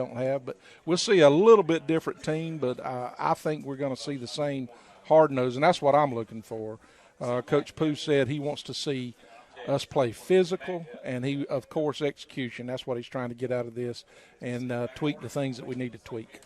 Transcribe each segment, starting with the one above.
don't have. But we'll see a little bit different team, but I think we're going to see the same hard-nosed, and that's what I'm looking for. Coach Pooh said he wants to see us play physical, and he, of course, execution. That's what he's trying to get out of this, and tweak the things that we need to tweak.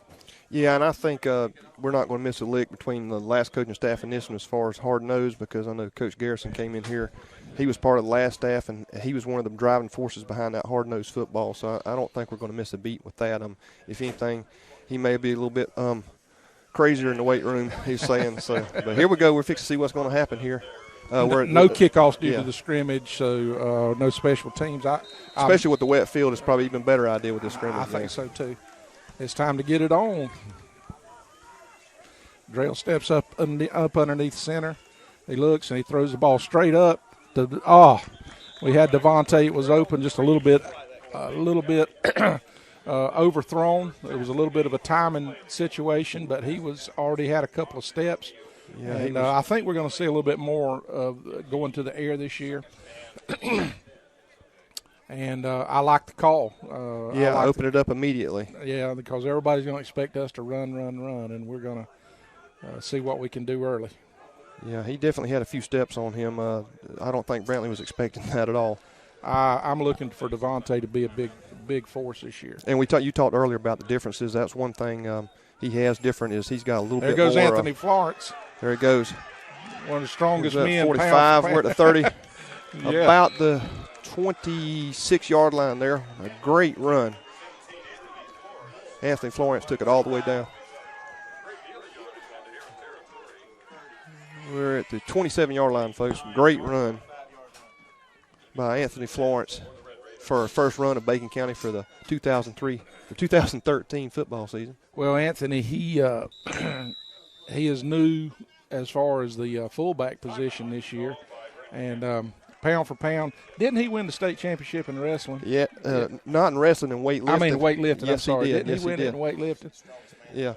Yeah, and I think we're not going to miss a lick between the last coaching staff and this one as far as hard-nosed, because I know Coach Garrison came in here. He was part of the last staff, and he was one of the driving forces behind that hard-nosed football, so I don't think we're going to miss a beat with that. If anything, he may be a little bit crazier in the weight room, he's saying. So, but here we go. We're fixing to see what's going to happen here. No kickoffs due to the scrimmage, so no special teams. Especially with the wet field, it's probably even better idea with this scrimmage. I think so, too. It's time to get it on. Drell steps up underneath center. He looks, and he throws the ball straight up. We had Devontae. It was open just a little bit overthrown. It was a little bit of a timing situation, but he was already had a couple of steps. Yeah, and I think we're going to see a little bit more of going to the air this year. And I like the call. Open it up immediately. Yeah, because everybody's going to expect us to run, and we're going to see what we can do early. Yeah, he definitely had a few steps on him. I don't think Brantley was expecting that at all. I'm looking for Devontae to be a big force this year. And you talked earlier about the differences. That's one thing he has different is he's got a little bit more. There goes Anthony Florence. There he goes. One of the strongest men. 45, we're at the 30. Yeah. About the 26-yard line there. A great run. Anthony Florence took it all the way down. We're at the 27-yard line, folks. Great run by Anthony Florence for a first run of Bacon County for the 2013 football season. Well, Anthony, he is new as far as the fullback position this year, and pound for pound, didn't he win the state championship in wrestling? Yeah, not in wrestling and weightlifting. I mean weightlifting. Yes, I'm sorry. he did. Didn't he win it in weightlifting? Yeah.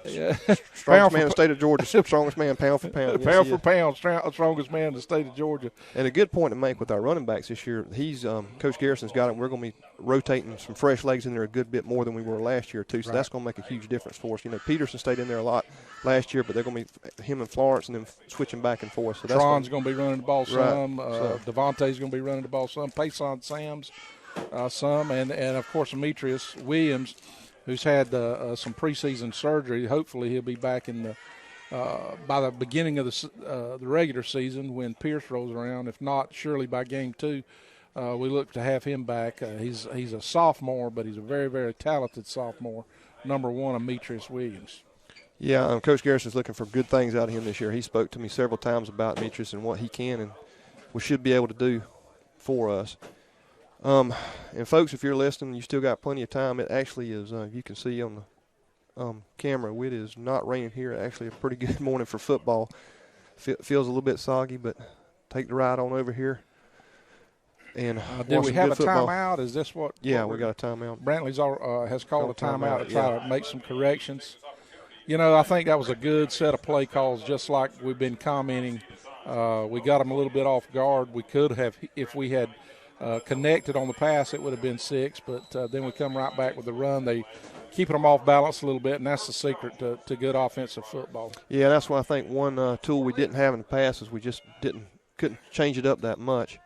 Strongest man in the state of Georgia. Strongest man pound for pound. Pound for pound, strongest man in the state of Georgia. And a good point to make with our running backs this year. He's Coach Garrison's got it. We're going to be rotating some fresh legs in there a good bit more than we were last year too. So that's going to make a huge difference for us. You know, Peterson stayed in there a lot last year, but they're going to be him and Florence and then switching back and forth. So that's Tron's going to be running the ball some. Right. Devontae's going to be running the ball some. Payson Sam's some, and of course Demetrius Williams, who's had some preseason surgery. Hopefully he'll be back in by the beginning of the regular season when Pierce rolls around. If not, surely by game 2, we look to have him back. He's a sophomore, but he's a very, very talented sophomore. Number 1, Demetrius Williams. Yeah, Coach Garrison's looking for good things out of him this year. He spoke to me several times about Demetrius and what he can and we should be able to do for us. And folks, if you're listening, you still got plenty of time. It actually is, you can see on the camera, it is not raining here. Actually, a pretty good morning for football. Feels a little bit soggy, but take the ride on over here. And did we have a timeout? Is this what? Yeah, we got a timeout. Brantley's has called a timeout to try to make some corrections. You know, I think that was a good set of play calls, just like we've been commenting. We got them a little bit off guard. We could have, if we had connected on the pass, it would have been 6, but then we come right back with the run. They keeping them off balance a little bit, and that's the secret to good offensive football. Yeah, that's why I think one tool we didn't have in the past is we just couldn't change it up that much.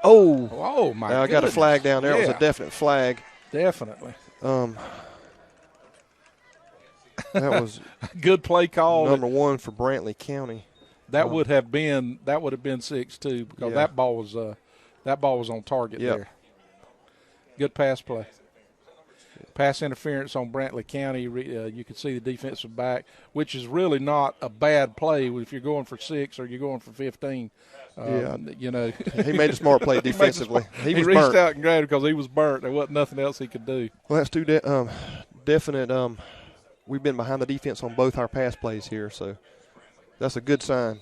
Oh my goodness. I got a flag down there. Yeah. It was a definite flag. Definitely. That was good play call. Number 1 for Brantley County. That would have been 6 too, because that ball was on target there. Good pass play. Pass interference on Brantley County. You could see the defensive back, which is really not a bad play if you're going for 6 or you're going for 15. You know, he made a smart play defensively. He was reached burnt out and grabbed because he was burnt. There wasn't nothing else he could do. Well, that's two definite. We've been behind the defense on both our pass plays here, so that's a good sign.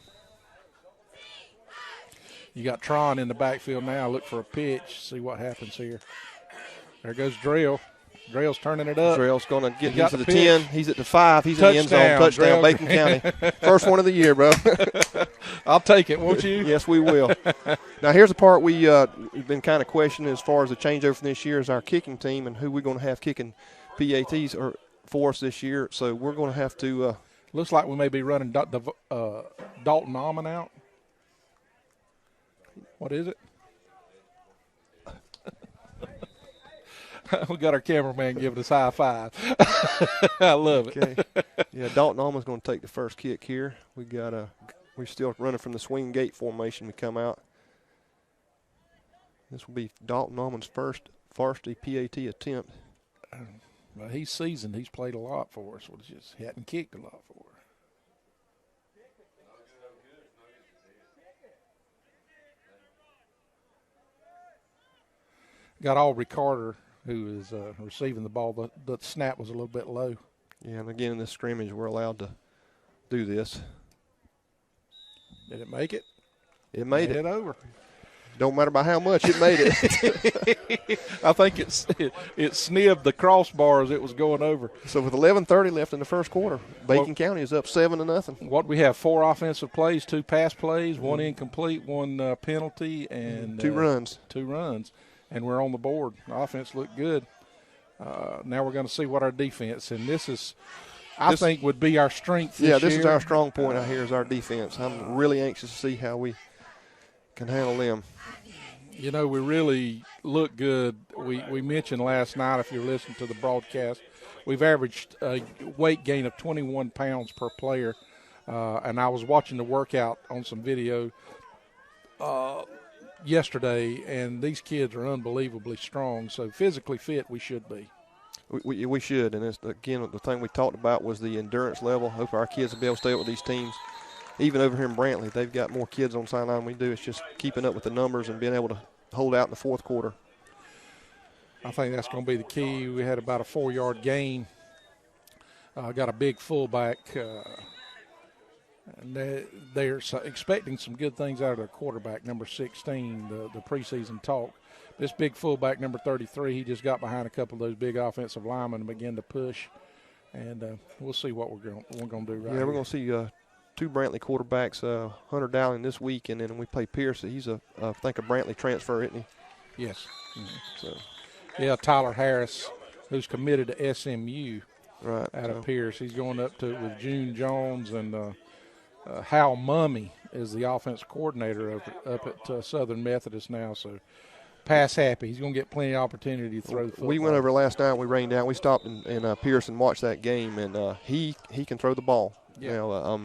You got Tron in the backfield now. Look for a pitch. See what happens here. There goes Drell. Drell's turning it up. Drell's going to get into the pitch. 10. He's at the 5. He's in the end zone. Touchdown, Bacon County. First one of the year, bro. I'll take it, won't you? Yes, we will. Now, here's the part we we've been kind of questioning as far as the changeover from this year is our kicking team and who we're going to have kicking PATs for us this year. So we're going to have to. Looks like we may be running Dalton Almond out. What is it? We got our cameraman giving us high five. I love it. Okay. Yeah, Dalton Almond's going to take the first kick here. We're still running from the swing gate formation. We come out. This will be Dalton Almond's first varsity PAT attempt. Well, he's seasoned. He's played a lot for us. He just hadn't kicked a lot for us. Got Aubrey Carter, who is receiving the ball. The snap was a little bit low. Yeah, and again in this scrimmage, we're allowed to do this. Did it make it? It made it over. Don't matter by how much, it made it. I think it snibbed the crossbar as it was going over. So with 11:30 left in the first quarter, Bacon County is up 7-0. What we have, 4 offensive plays, 2 pass plays, 1 incomplete, 1 penalty, and 2 runs. 2 runs, and we're on the board. The offense looked good. Now we're going to see what our defense, and this I think would be our strength this year. This is our strong point out here is our defense. I'm really anxious to see how we can handle them. You know, we really look good. We mentioned last night, if you're listening to the broadcast, we've averaged a weight gain of 21 pounds per player. And I was watching the workout on some video yesterday, and these kids are unbelievably strong. So physically fit we should be. We should, and again, the thing we talked about was the endurance level. Hope our kids will be able to stay up with these teams. Even over here in Brantley, they've got more kids on sideline than we do. It's just keeping up with the numbers and being able to hold out in the fourth quarter. I think that's going to be the key. We had about a 4-yard gain. Got a big fullback, and they're expecting some good things out of their quarterback, number 16, the preseason talk. This big fullback, number 33, he just got behind a couple of those big offensive linemen and began to push. And we'll see what we're going to do right Yeah, we're going to see 2 Brantley quarterbacks, Hunter Dowling this week, and then we play Pierce. He's I think a Brantley transfer, isn't he? Yes. Mm-hmm. So. Yeah, Tyler Harris, who's committed to SMU out of Pierce. He's going up to with June Jones, and Hal Mummy is the offensive coordinator up at Southern Methodist now. So pass happy. He's going to get plenty of opportunity to throw the football. We went over last night. We rained out. We stopped in Pierce and watched that game, and he can throw the ball. Yeah.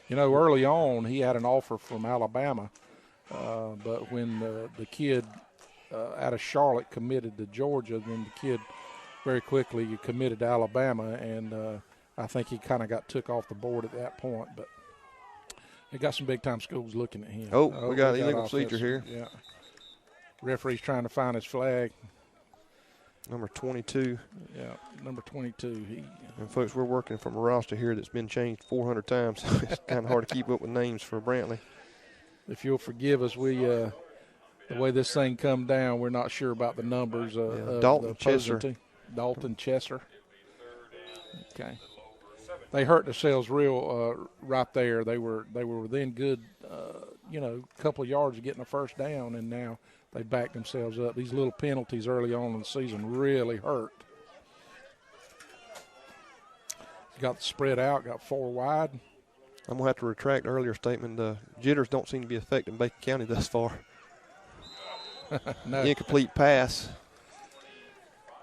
You know, early on he had an offer from Alabama, but when the kid out of Charlotte committed to Georgia, then the kid very quickly committed to Alabama, and I think he kind of got took off the board at that point. But they got some big-time schools looking at him. We got illegal procedure here. Yeah. Referee's trying to find his flag. Number 22. Yeah, number 22. And, folks, we're working from a roster here that's been changed 400 times. It's kind of hard to keep up with names for Brantley. If you'll forgive us, the way this thing come down, we're not sure about the numbers. Dalton Chesser. Dalton Chesser. Okay. They hurt themselves real right there. They were within good, couple of yards of getting a first down, and now they backed themselves up. These little penalties early on in the season really hurt. Got the spread out, got 4 wide. I'm going to have to retract the earlier statement. The jitters don't seem to be affecting Bacon County thus far. No. Incomplete pass.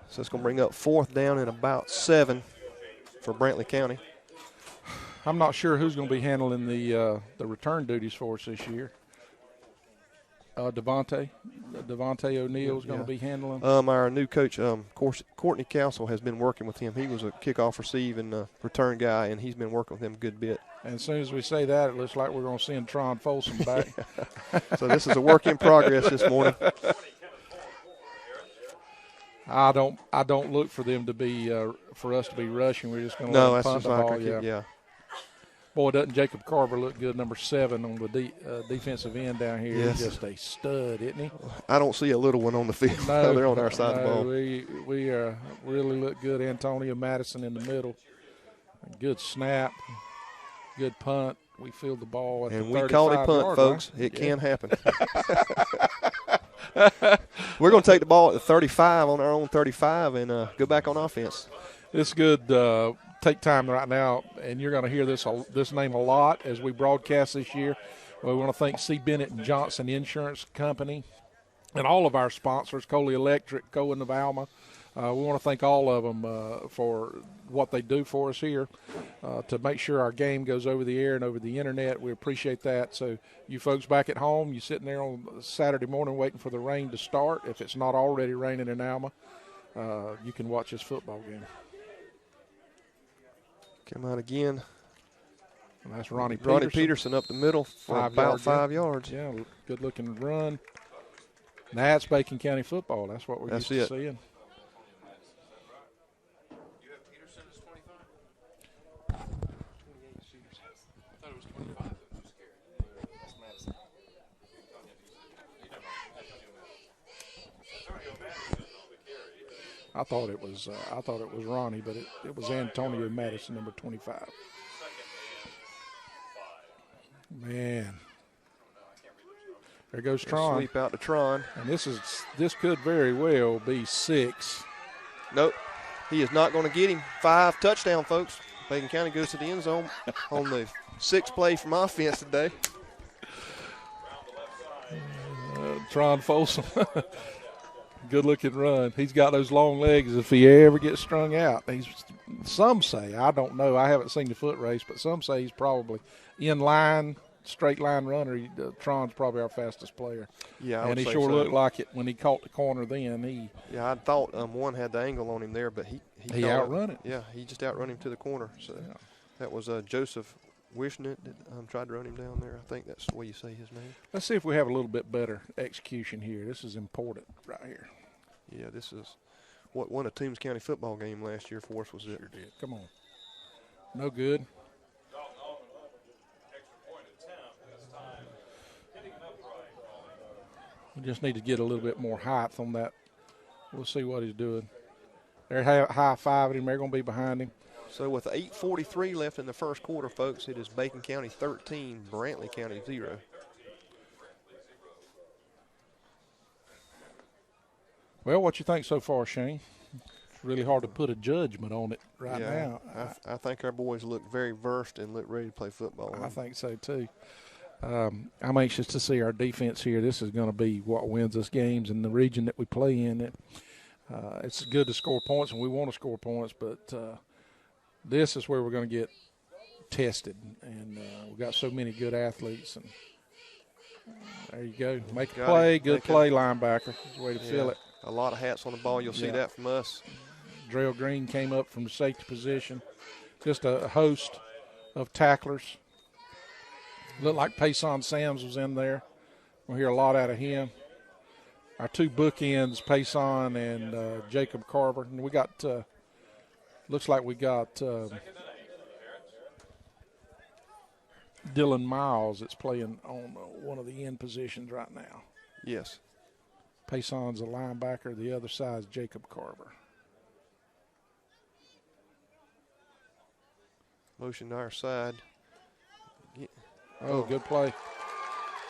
So it's going to bring up 4th down and about 7 for Brantley County. I'm not sure who's going to be handling the return duties for us this year. Devontae O'Neill is going to be handling. Our new coach, Courtney Council, has been working with him. He was a kickoff, receive, and return guy, and he's been working with him a good bit. And as soon as we say that, it looks like we're going to send Tron Folsom back. So this is a work in progress this morning. I don't look for them to be for us to be rushing. We're just going to let them punt the ball. Yeah. Boy, doesn't Jacob Carver look good, number 7 on the defensive end down here? Yes. He's just a stud, isn't he? I don't see a little one on the field. No, they're on our side of the ball. We really look good. Antonio Madison in the middle. Good snap. Good punt. We field the ball at and the we called a punt, folks. Line. It can happen. We're going to take the ball at the 35 on our own 35 and go back on offense. It's good. Take time right now, and you're going to hear this name a lot as we broadcast this year. We want to thank C. Bennett and Johnson Insurance Company and all of our sponsors, Coley Electric, Cohen of Alma. We want to thank all of them for what they do for us here to make sure our game goes over the air and over the internet. We appreciate that. So you folks back at home, you sitting there on Saturday morning waiting for the rain to start. If it's not already raining in Alma, you can watch this football game. Come out again. And that's Ronnie Peterson up the middle for about 5 yards. Yeah, good-looking run. That's Bacon County football. That's what we're used to seeing. I thought it was Ronnie, but it was Antonio Madison, number 25. Man, there goes Tron. Sweep out to Tron, and this could very well be 6. Nope, he is not going to get him. 5 touchdown, folks. Bacon County goes to the end zone on the 6th play from offense today. Tron Folsom. Good-looking run. He's got those long legs if he ever gets strung out. Some say, I don't know, I haven't seen the foot race, but some say he's probably in line, straight line runner. Tron's probably our fastest player. Yeah, and he sure looked like it when he caught the corner then. I thought one had the angle on him there, but he outrun it. Yeah, he just outrun him to the corner. So that was Joseph Wishnett that tried to run him down there. I think that's the way you say his name. Let's see if we have a little bit better execution here. This is important right here. Yeah, this is what won a Toombs County football game last year for us. Was it? Sure did. Come on. No good. We just need to get a little bit more height on that. We'll see what he's doing. They're high-fiving him. They're going to be behind him. So with 8:43 left in the first quarter, folks, it is Bacon County 13, Brantley County 0. Well, what you think so far, Shane? It's really hard to put a judgment on it now. I think our boys look very versed and look ready to play football. I think so, too. I'm anxious to see our defense here. This is going to be what wins us games in the region that we play in. It's good to score points, and we want to score points, but this is where we're going to get tested. And we've got so many good athletes. And there you go. Make a play. Good play, linebacker. That's the way to feel it. A lot of hats on the ball. You'll see that from us. Drell Green came up from the safety position. Just a host of tacklers. Looked like Payson Sams was in there. We'll hear a lot out of him. Our 2 bookends, Payson and Jacob Carver. And we got, looks like we got Dylan Miles that's playing on one of the end positions right now. Yes. Payson's a linebacker. The other side is Jacob Carver. Motion to our side. Yeah. Oh, good play.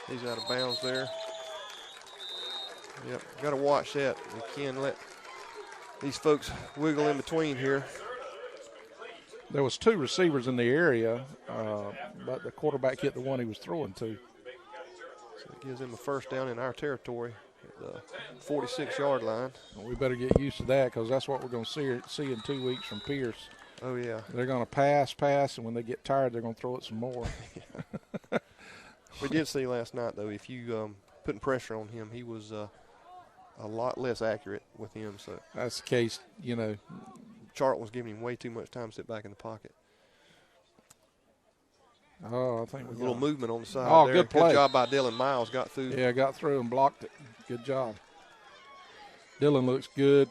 He's out of bounds there. Yep, got to watch that. We can't let these folks wiggle in between here. There was 2 receivers in the area, but the quarterback hit the one he was throwing to. So it gives him a first down in our territory at the 46-yard line. Well, we better get used to that because that's what we're going to see in 2 weeks from Pierce. Oh, yeah. They're going to pass, and when they get tired, they're going to throw it some more. We did see last night, though, if you putting pressure on him, he was a lot less accurate with him. So that's the case, Charlton was giving him way too much time to sit back in the pocket. Oh, I think we got a little movement on the side. Oh, there. Good play. Good job by Dylan Miles. Got through. Yeah, got through and blocked it. Good job. Dylan looks good.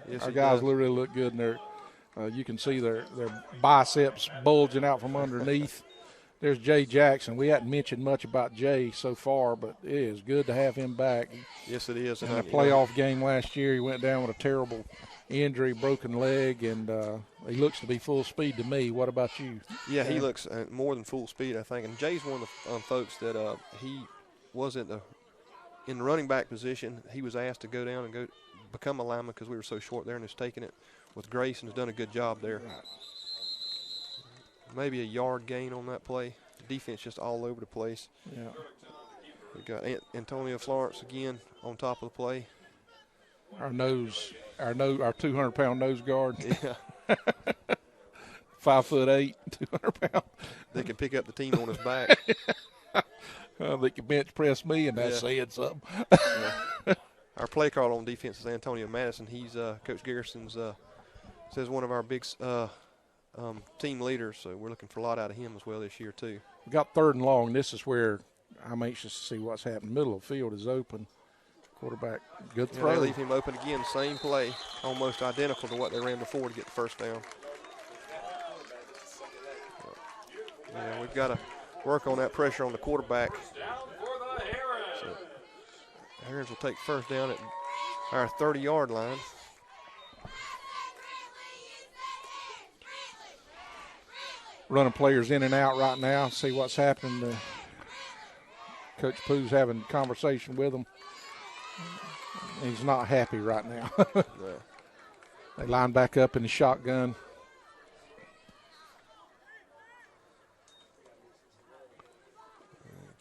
Yes, our guys really look good, and you can see their biceps bulging out from underneath. There's Jay Jackson. We hadn't mentioned much about Jay so far, but it is good to have him back. Yes, it is. In a playoff game last year, he went down with a terrible injury, broken leg, and he looks to be full speed to me. What about you? Yeah, he looks more than full speed, I think. And Jay's one of the folks that he wasn't in the running back position, he was asked to go down and become a lineman because we were so short there, and has taken it with grace and has done a good job there. Right. Maybe a yard gain on that play. Defense just all over the place. Yeah. We got Antonio Florence again on top of the play. Our 200-pound nose guard. Yeah. 5'8", 200 pounds. They can pick up the team on his back. They can bench press me, and that's saying something. Yeah. Our play call on defense is Antonio Madison. He's Coach Garrison's says one of our big team leaders, so we're looking for a lot out of him as well this year too. We got 3rd and long. This is where I'm anxious to see what's happening. Middle of the field is open. Quarterback, good throw. They leave him open again, same play, almost identical to what they ran before to get the first down. Yeah, we've got to work on that pressure on the quarterback. So, Herons will take first down at our 30-yard line. Running players in and out right now. See what's happening. Coach Pooh's having a conversation with them. He's not happy right now. Yeah. They line back up in the shotgun.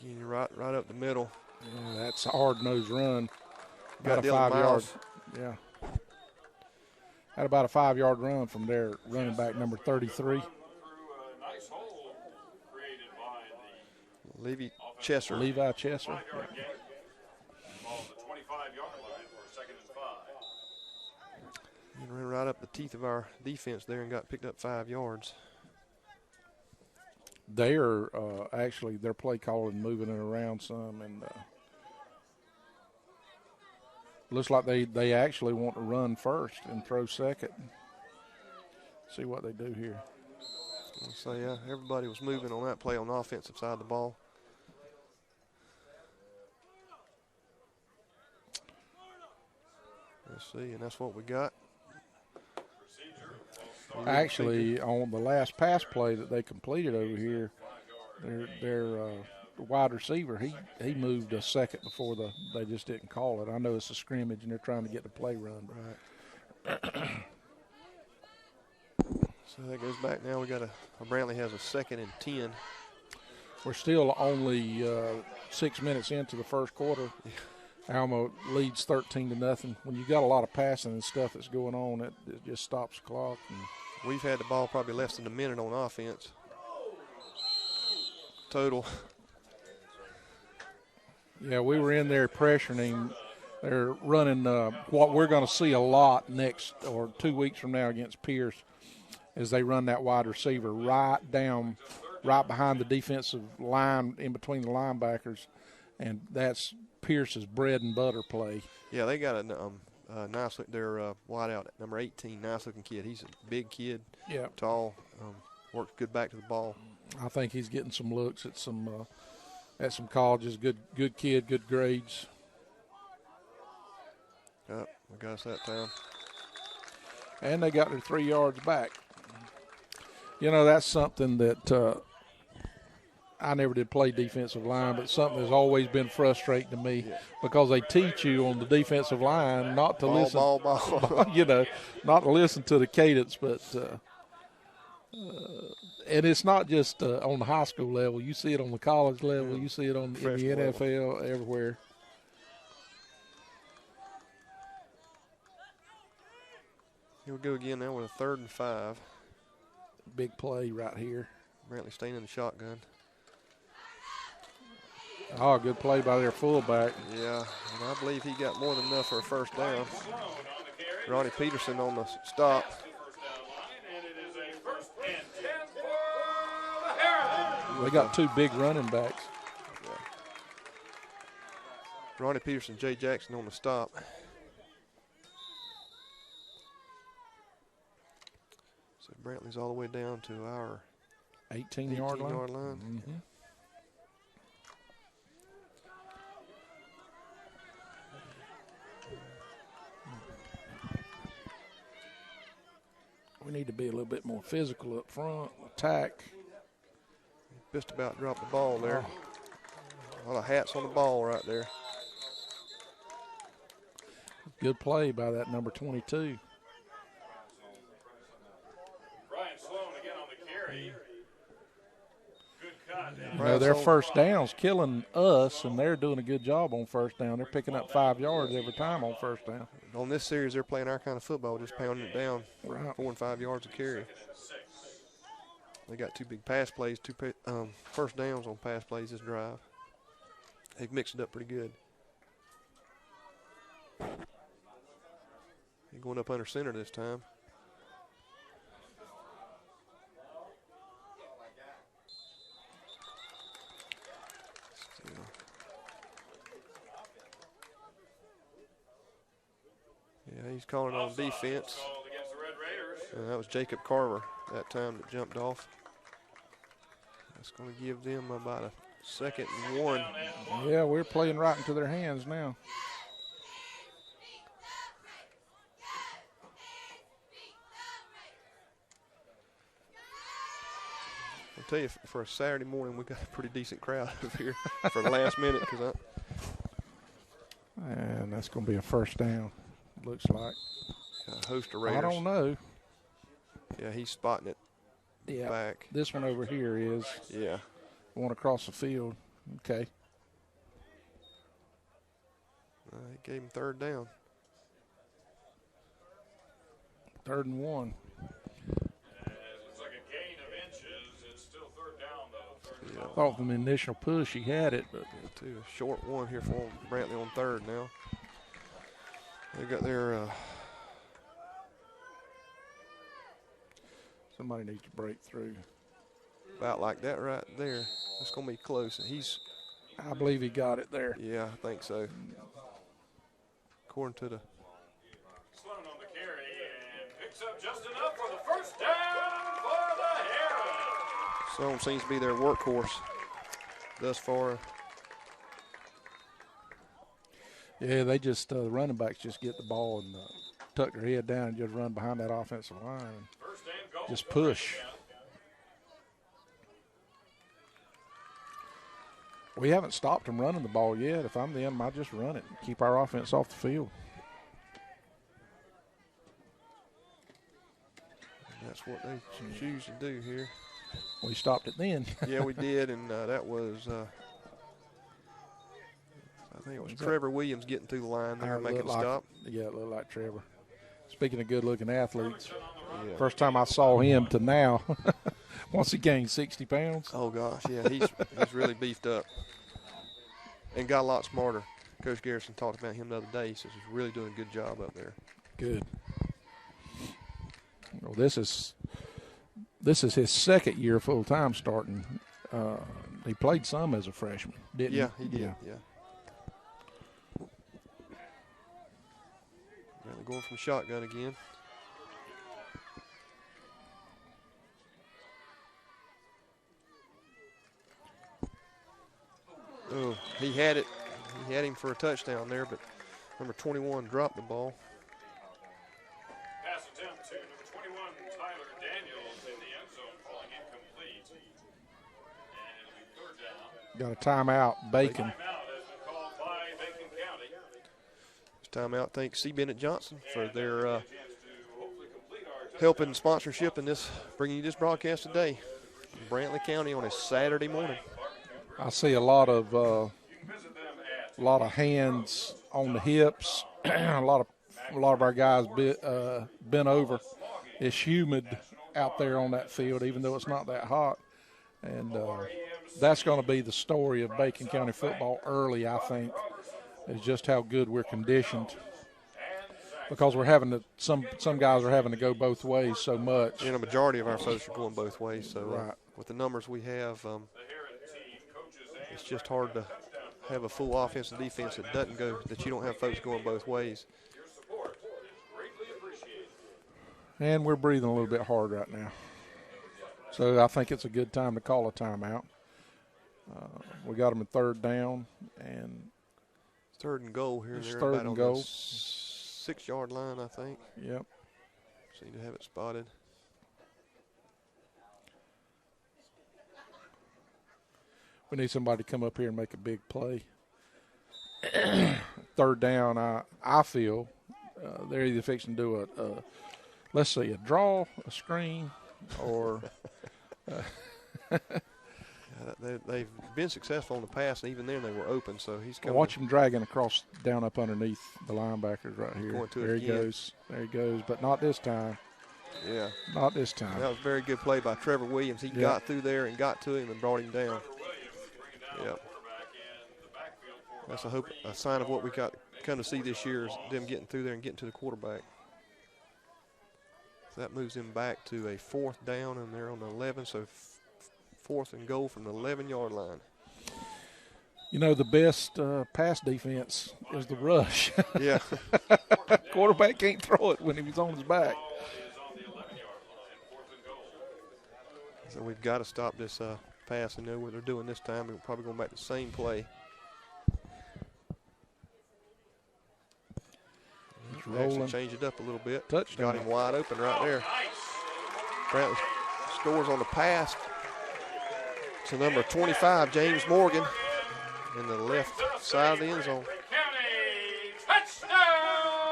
Again, right up the middle. Yeah, that's a hard-nosed run. Got about a Dylan 5 yard. Miles. Yeah. Had about a 5-yard run from their running back, number 33. Levi Chesser. Levi Chesser. Yeah. And ran right up the teeth of our defense there and got picked up 5 yards. They are actually, their play calling moving it around some, and looks like they actually want to run first and throw second. See what they do here. So, yeah, everybody was moving on that play on the offensive side of the ball. Let's see, and that's what we got. Actually, on the last pass play that they completed over here, their wide receiver, he moved a second before they just didn't call it. I know it's a scrimmage and they're trying to get the play run. Right. So that goes back now. We got Brantley has a 2nd and 10. We're still only 6 minutes into the first quarter. Alma leads 13-0. When you got a lot of passing and stuff that's going on, it just stops the clock. And we've had the ball probably less than a minute on offense. Total. Yeah, we were in there pressuring him. They're running what we're going to see a lot next or 2 weeks from now against Pierce is they run that wide receiver right behind the defensive line in between the linebackers, and that's Pierce's bread and butter play. Yeah, they got a nice – they're wide out at number 18, nice-looking kid. He's a big kid, tall, works good back to the ball. I think he's getting some looks at some colleges. Good kid, good grades. Yep, we got us that time. And they got their 3 yards back. You know, that's something that I never did play defensive line, but something that's always been frustrating to me because they teach you on the defensive line not to listen. Ball. You know, not to listen to the cadence, but and it's not just on the high school level. You see it on the college level. You see it in the NFL, everywhere. Here we go again now with a 3rd and 5. Big play right here. Brantley staying in the shotgun. Oh, good play by their fullback. Yeah, and I believe he got more than enough for a first down. Ronnie Peterson on the stop. They got 2 big running backs. Yeah. Ronnie Peterson, Jay Jackson on the stop. So Brantley's all the way down to our 18-yard line. Mm-hmm. We need to be a little bit more physical up front, attack. Just about dropped the ball there. A lot of hats on the ball right there. Good play by that number 22. Brian Sloan again on the carry. Good cut. You know, their first down's killing us, and they're doing a good job on first down. They're picking up 5 yards every time on first down. On this series, they're playing our kind of football, just pounding it down, Right. 4 and 5 yards a carry. They got 2 big pass plays, 2 first downs on pass plays this drive. They've mixed it up pretty good. They're going up under center this time. Yeah, he's calling on defense. And that was Jacob Carver that time that jumped off. That's going to give them about a 2nd and 1. Yeah, we're playing right into their hands now. I'll tell you, for a Saturday morning, we got a pretty decent crowd over here for the last minute. And that's going to be a first down, looks like. A host of Raiders. I don't know. Yeah, he's spotting it back. This one over here is. Yeah. One across the field. Okay. He gave him 3rd down. 3rd and 1. It's like a gain of inches. It's still 3rd down, though. I thought from the initial push he had it, but A short one here for Brantley on 3rd now. They got their somebody needs to break through. about like that right there. It's going to be close. I believe he got it there. Yeah, I think so. According to the. Sloan on the carry and picks up just enough for the first down for the Herald. Sloan seems to be their workhorse thus far. Yeah, they just the running backs just get the ball and tuck their head down and just run behind that offensive line and just push. We haven't stopped them running the ball yet. If I'm them, I just run it and keep our offense off the field. That's what they choose to do here. We stopped it then. Yeah, we did, and that was, I think it was Trevor Williams getting through the line there, making a stop. Yeah, it looked like Trevor. Speaking of good-looking athletes, yeah. First time I saw him to now, once he gained 60 pounds. Oh, gosh, yeah, he's really beefed up and got a lot smarter. Coach Garrison talked about him the other day. He says he's really doing a good job up there. Good. Well, this is his 2nd year full-time starting. He played some as a freshman, didn't he? Yeah, he did, yeah. Going from shotgun again. Oh, he had it. He had him for a touchdown there, but number 21 dropped the ball. Pass attempt to number 21, Tyler Daniels in the end zone, falling incomplete. And it'll be 3rd down. Got a timeout, Bacon. Timeout has been called by Bacon County. Timeout. Thanks C. Bennett Johnson for their help and sponsorship in this, bringing you this broadcast today. Brantley County on a Saturday morning. I see a lot of hands on the hips. a lot of our guys bent over. It's humid out there on that field, even though it's not that hot. And that's going to be the story of Bacon County football early, I think, is just how good we're conditioned. Because we're having to, some guys are having to go both ways so much. And a majority of our folks are going both ways. So right. With the numbers we have, it's just hard to have a full offense and defense that doesn't go, that you don't have folks going both ways. And we're breathing a little bit hard right now. So I think it's a good time to call a timeout. We got them at 3rd down, and 3rd and goal here. It's They're 3rd about and on goal. the 6-yard line, I think. Yep. Seem to have it spotted. We need somebody to come up here and make a big play. 3rd down, I feel, they're either fixing to do let's see, a draw, a screen, or they've been successful in the past, and even then they were open. So he's coming. watch him dragging across down up underneath the linebackers right here. Going to it there he again. goes. There he goes, but not this time. Yeah. Not this time. That was a very good play by Trevor Williams. He got through there and got to him and brought him down. Yep. That's a sign of what we got come to see this year is them getting through there and getting to the quarterback. So that moves them back to a 4th down, and they're on the 11, so 4th and goal from the 11-yard line. You know, the best pass defense is the rush. Yeah. Quarterback can't throw it when he was on his back. So we've got to stop this pass and know what they're doing this time. We're probably going back to the same play. Actually change it up a little bit. Touchdown. Got him wide open right there. Brantley scores on the pass to number 25, James Morgan, in the left side of the end zone.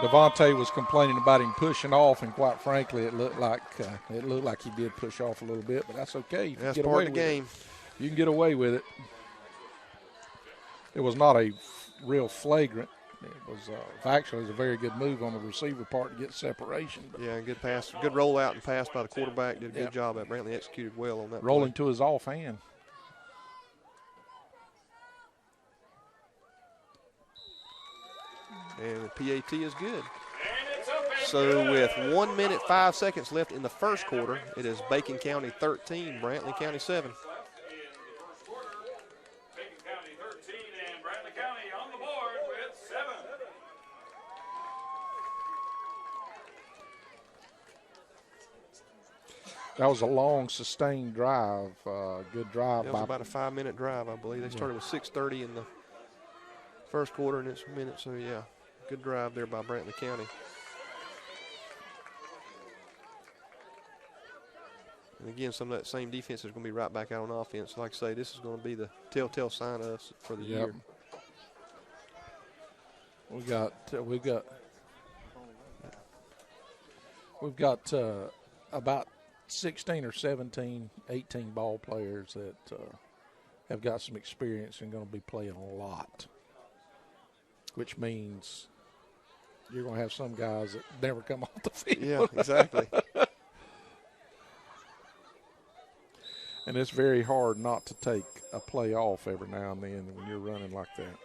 Devontae was complaining about him pushing off, and quite frankly, it looked like he did push off a little bit, but that's okay. You That's get part away of the with game. It. You can get away with it. It was not a real flagrant. It was actually a very good move on the receiver part to get separation. Yeah, good pass, good rollout and pass by the quarterback. Did a good job at Brantley, executed well on that. Rolling play. to his offhand. And the PAT is good. So with 1 minute, 5 seconds left in the first quarter, it is Bacon County 13, Brantley County 7. Bacon County 13 and Brantley County on the board with 7. That was a long, sustained drive. Good drive. That was about a 5-minute drive, I believe. They started with 6:30 in the first quarter, and it's a minute. So, yeah, good drive there by Brantley County. And, again, some of that same defense is going to be right back out on offense. Like I say, this is going to be the telltale sign of us for the year. We've got about 16 or 17, 18 ball players that have got some experience and going to be playing a lot, which means you're going to have some guys that never come off the field. Yeah, exactly. And it's very hard not to take a play off every now and then when you're running like that.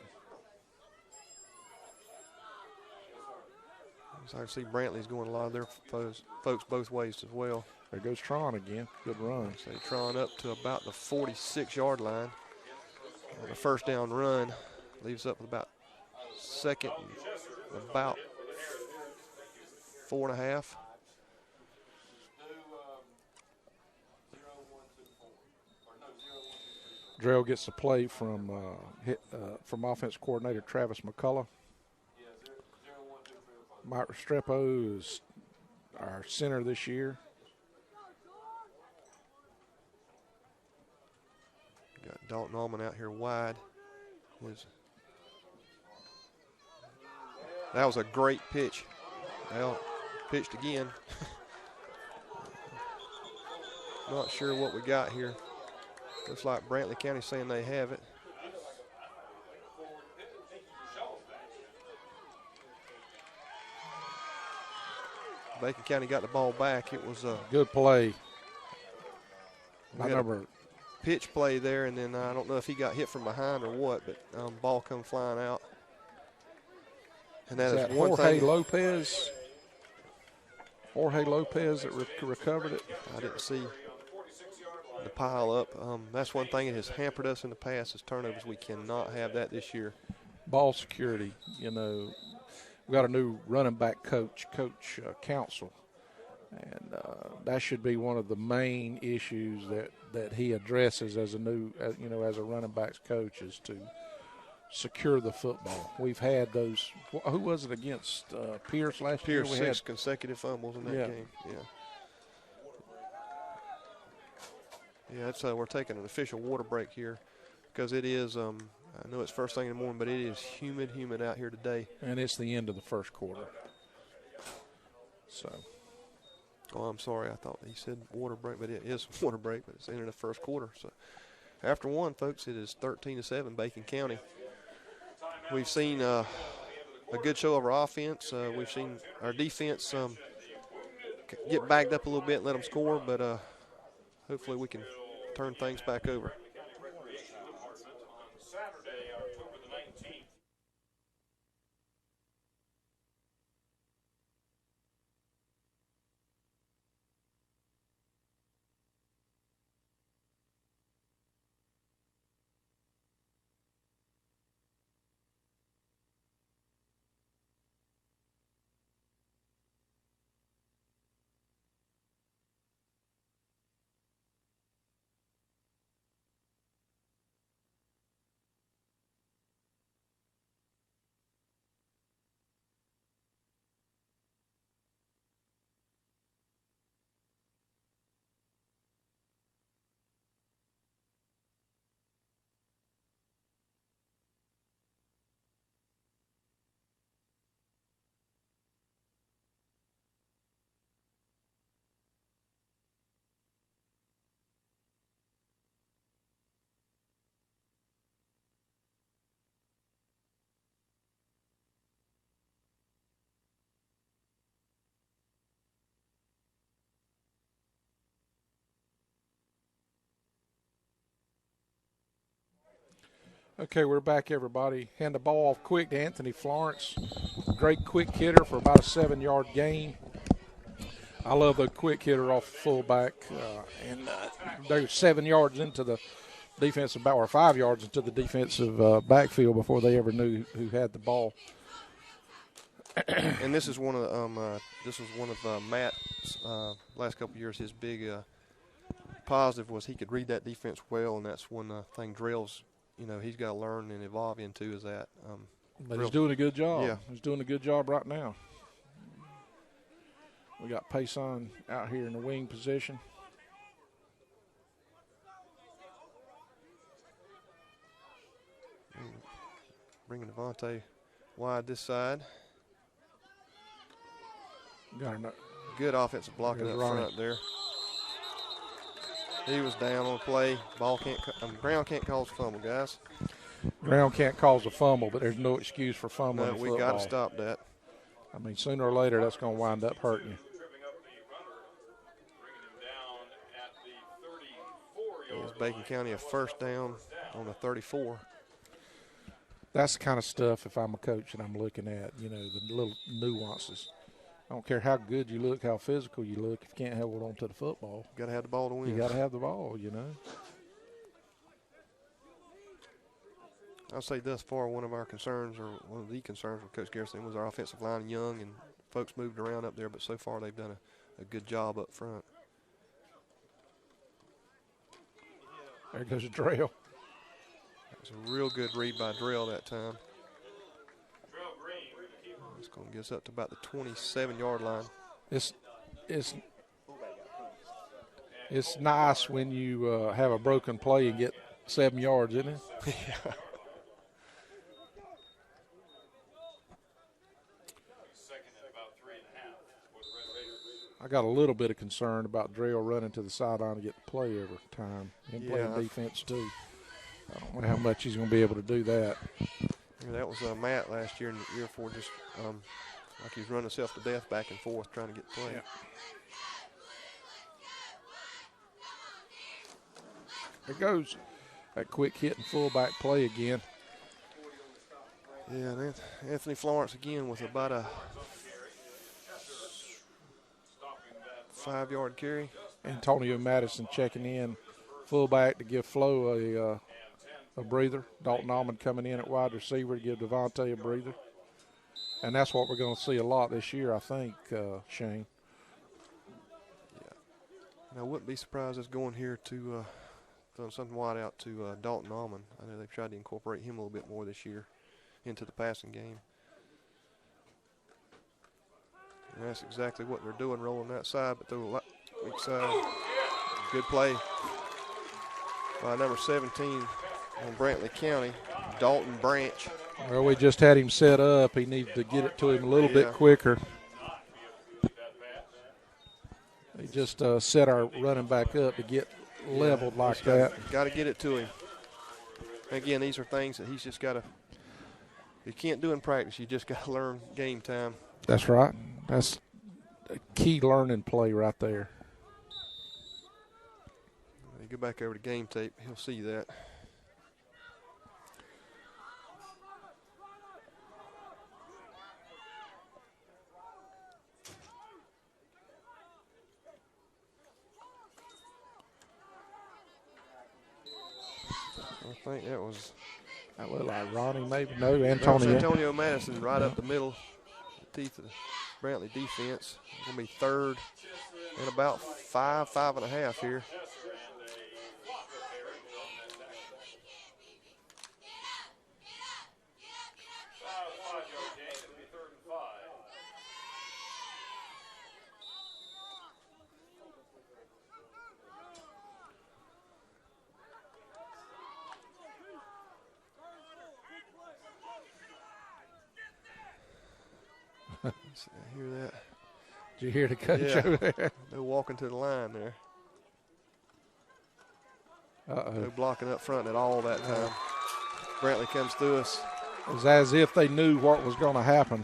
So I see Brantley's going a lot of their folks both ways as well. There goes Tron again. Good run. So Tron up to about the 46-yard line. And a first down run leaves up with about second, about 4.5. Drell gets the play from offense coordinator Travis McCullough. Mike Restrepo is our center this year. Got Dalton Allman out here wide. That was a great pitch. Well, pitched again. Not sure what we got here. Looks like Brantley County saying they have it. Bacon County got the ball back. It was a good play. Pitch play there, and then I don't know if he got hit from behind or what, but ball come flying out. And that is one Jorge thing. Lopez. Jorge Lopez that recovered it. I didn't see the pile up. That's one thing that has hampered us in the past is turnovers. We cannot have that this year. Ball security, we got a new running back coach, Coach Council, and that should be one of the main issues that he addresses as a new, as a running backs coach, is to secure the football. We've had those. Who was it against Pierce last year? Pierce, 6 consecutive fumbles in that game. Yeah, it's we're taking an official water break here because it is. I know it's first thing in the morning, but it is humid out here today. And it's the end of the first quarter. So. Oh, I'm sorry. I thought he said water break, but it is water break, but it's in the first quarter. So after one, folks, it is 13-7, Bacon County. We've seen a good show of our offense. We've seen our defense get backed up a little bit and let them score, but hopefully we can turn things back over. Saturday, October the 19th. Okay, we're back, everybody. Hand the ball off quick to Anthony Florence. Great quick hitter for about a 7-yard gain. I love the quick hitter off fullback. They're 7 yards into the defensive back, or 5 yards into the defensive backfield before they ever knew who had the ball. And this is one of Matt's last couple of years. His big positive was he could read that defense well, and that's one thing Drell's. He's got to learn and evolve into is that. But he's doing a good job. Yeah. He's doing a good job right now. We got Payson out here in the wing position. Bringing Devontae wide this side. Got a good offensive blocking up front there. He was down on the play. Ground can't cause a fumble, guys. Ground can't cause a fumble, but there's no excuse for fumbling in football. We got to stop that. I mean, sooner or later, that's going to wind up hurting you. Gives Bacon County a first down on the 34. That's the kind of stuff, if I'm a coach, that I'm looking at, the little nuances. I don't care how good you look, how physical you look. If you can't hold on to the football, you got to have the ball to win. You got to have the ball, I'll say thus far, one of our concerns, or one of the concerns with Coach Garrison, was our offensive line young, and folks moved around up there, but so far they've done a good job up front. There goes Drell. That was a real good read by Drell that time. It's going to get us up to about the 27-yard line. It's nice when you have a broken play and get 7 yards, isn't it? Yeah. I got a little bit of concern about Drell running to the sideline to get the play every time and playing defense too. I don't know how much he's going to be able to do that. Yeah, that was Matt last year, and the year before, just like he's running himself to death back and forth trying to get the play. Yeah. There goes that quick hit and fullback play again. Yeah, and Anthony Florence again with about a 5-yard carry. Antonio Madison checking in, fullback to give Flo a breather. Dalton Almond coming in at wide receiver to give Devontae a breather. And that's what we're going to see a lot this year, I think, Shane. Yeah. And I wouldn't be surprised us going here to throwing something wide out to Dalton Almond. I know they've tried to incorporate him a little bit more this year into the passing game. And that's exactly what they're doing, rolling that side, but through the weak side. Good play by number 17 on Brantley County, Dalton Branch. Well, we just had him set up. He needed to get it to him a little bit quicker. just set our running back up to get leveled like that. Got to get it to him. Again, these are things that he's just got to. You can't do in practice. You just got to learn game time. That's right. That's a key learning play right there. You go back over to game tape, he'll see that. I think that looked like Ronnie, maybe. No, Antonio. Antonio Madison right up the middle. The teeth of the Brantley defense. Going to be third and about 5.5 here. I hear that. Did you hear the coach over there? They're walking to the line there. No blocking up front at all that time. Brantley comes through us. It was as if they knew what was going to happen.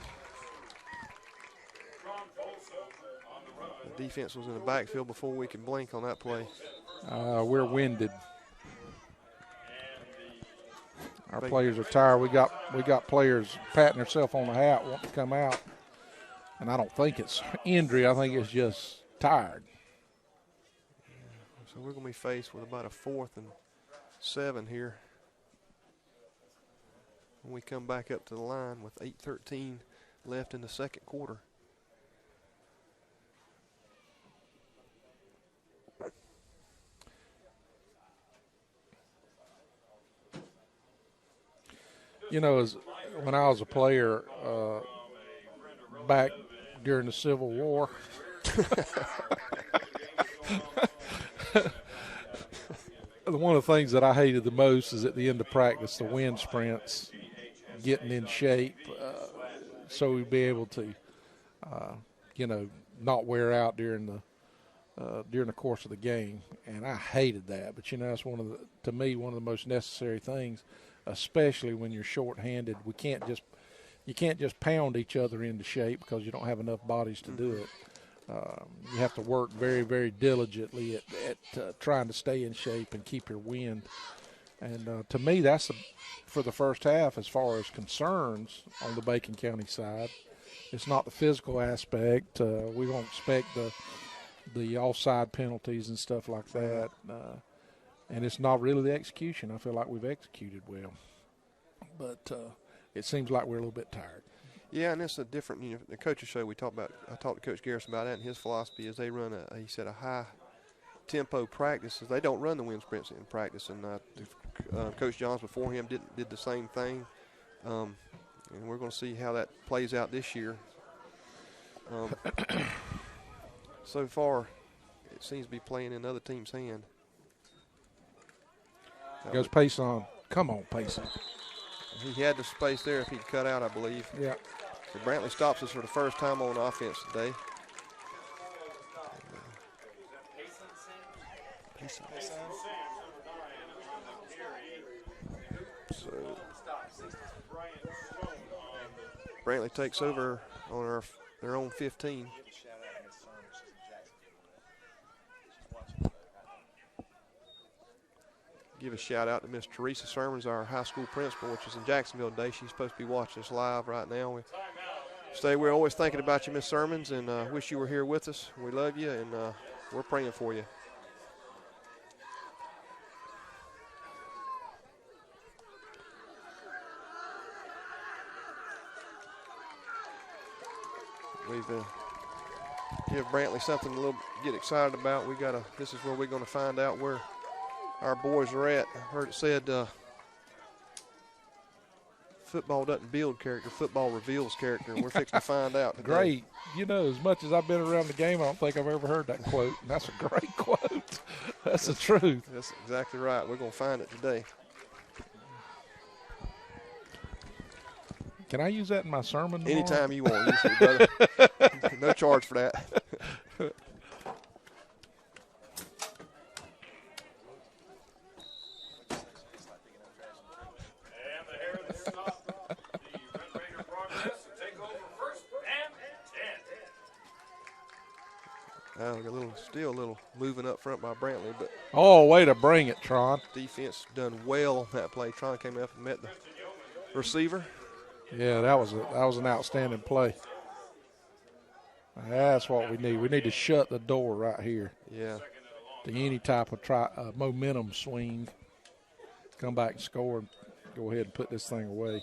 The defense was in the backfield before we could blink on that play. We're winded. Our players are tired. We got players patting themselves on the hat, wanting to come out. And I don't think it's injury. I think it's just tired. So we're going to be faced with about a 4th and 7 here. When we come back up to the line with 8:13 left in the second quarter. You know, when I was a player back during the Civil War, one of the things that I hated the most is at the end of practice, the wind sprints, getting in shape so we'd be able to, not wear out during the course of the game. And I hated that. But, that's to me, one of the most necessary things, especially when you're shorthanded. You can't just pound each other into shape because you don't have enough bodies to do it. You have to work very, very diligently at trying to stay in shape and keep your wind. And to me, that's for the first half as far as concerns on the Bacon County side. It's not the physical aspect. We don't expect the offside penalties and stuff like that. And it's not really the execution. I feel like we've executed well. But it seems like we're a little bit tired. Yeah, and it's a different, the coaches show I talked to Coach Garrison about that, and his philosophy is they run a high tempo practice. They don't run the wind sprints in practice, and Coach Johns before him did the same thing. And we're going to see how that plays out this year. So far, it seems to be playing in the other team's hand. Goes Payson. Come on, Payson. He had the space there if he'd cut out, I believe. Yeah. So Brantley stops us for the first time on offense today. So Brantley takes over on their own 15. Give a shout out to Miss Teresa Sermons, our high school principal, which is in Jacksonville today. She's supposed to be watching us live right now. We're always thinking about you, Miss Sermons, and wish you were here with us. We love you, and we're praying for you. We've give Brantley something to get excited about. This is where we're going to find out where our boys are at. I heard it said football doesn't build character, football reveals character. We're fixing to find out today. Great. As much as I've been around the game, I don't think I've ever heard that quote. And that's a great quote. That's the truth. That's exactly right. We're going to find it today. Can I use that in my sermon tomorrow? Anytime you want. You see, brother. No charge for that. Still a little moving up front by Brantley, but Oh, way to bring it, Tron. defense done well on that play. Tron came up and met the receiver. Yeah, that was an outstanding play. That's what we need. We need to shut the door right here Yeah. to any type of momentum swing. Come back and score and go ahead and put this thing away.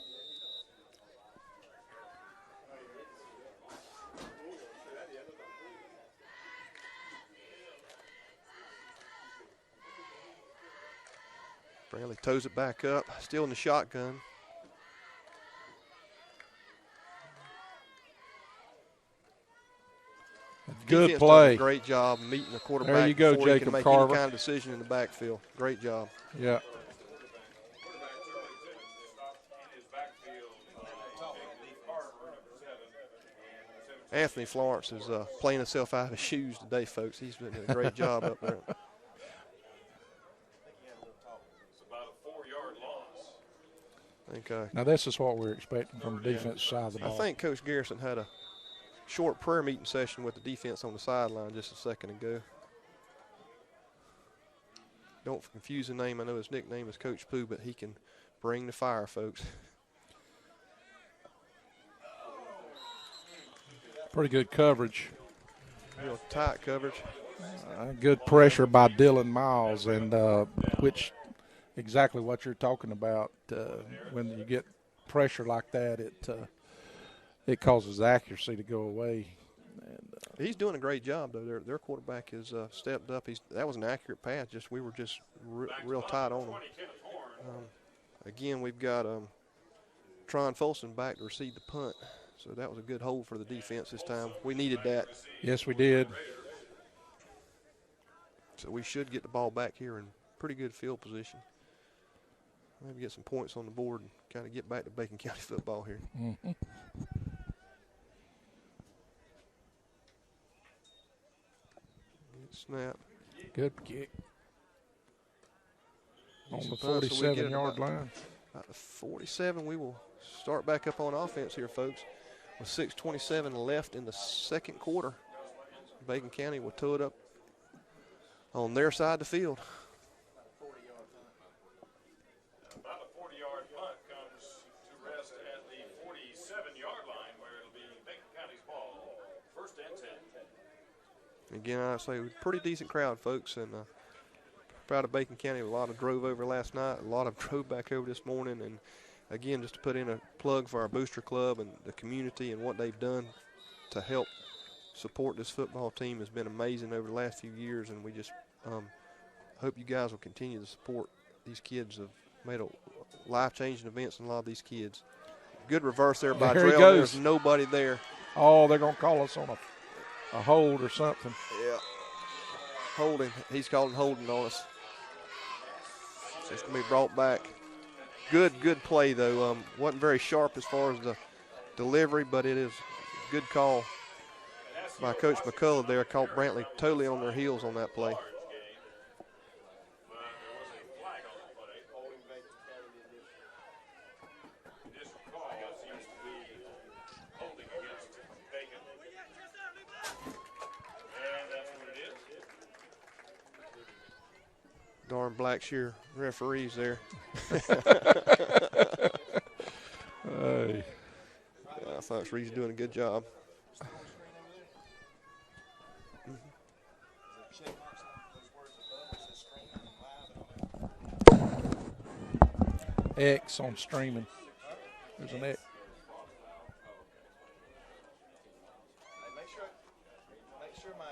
Brantley toes it back up, still in the shotgun. Good Defense play. does a great job meeting the quarterback There you go, before he Jacob can make Carver. any kind of decision in the backfield. Great job. Yeah. Anthony Florence is playing himself out of his shoes today, folks. He's been doing a great job up there. It's about a 4-yard loss. I think, Now, this is what we're expecting from the defense side of the ball. I think Coach Garrison had a short prayer meeting session with the defense on the sideline just a second ago. Don't confuse the name. I know his nickname is Coach Pooh, but he can bring the fire, folks. Pretty good coverage. Real tight coverage. Good pressure by Dylan Miles, and which exactly what you're talking about. When you get pressure like that, it causes accuracy to go away. And, He's doing a great job, though. Their quarterback has stepped up. That was an accurate pass. We were just real tight on him. Again, we've got Tron Folsom back to receive the punt. So that was a good hold for the defense this time. We needed that. yes, we did. So we should get the ball back here in pretty good field position. Maybe get some points on the board and kind of get back to Bacon County football here. Mm-hmm. Good snap. Good kick. On the So we get it 47-yard line. About the 47, we will start back up on offense here, folks. With 6:27 left in the second quarter, Bacon County will tow it up on their side of the field. About a 40-yard punt comes to rest at the 47-yard line, where it'll be Bacon County's ball. First and 10. Again, I say pretty decent crowd, folks, and proud of Bacon County. A lot of drove over last night, a lot of drove back over this morning, and again, just to put in a plug for our booster club and the community and what they've done to help support this football team has been amazing over the last few years, and we just hope you guys will continue to support these kids. Have made a life-changing events in a lot of these kids. Good reverse there by There he Drell. goes. There's nobody there. Oh, they're going to call us on a hold or something. Yeah. Holding. He's calling holding on us. So it's going to be brought back. Good play, though. Wasn't very sharp as far as the delivery, but it is a good call by Coach McCullough there. Caught Brantley totally on their heels on that play. Darn Blackshear referees there. Hey. I thought Reed's doing a good job. X on streaming. There's an X. Make sure my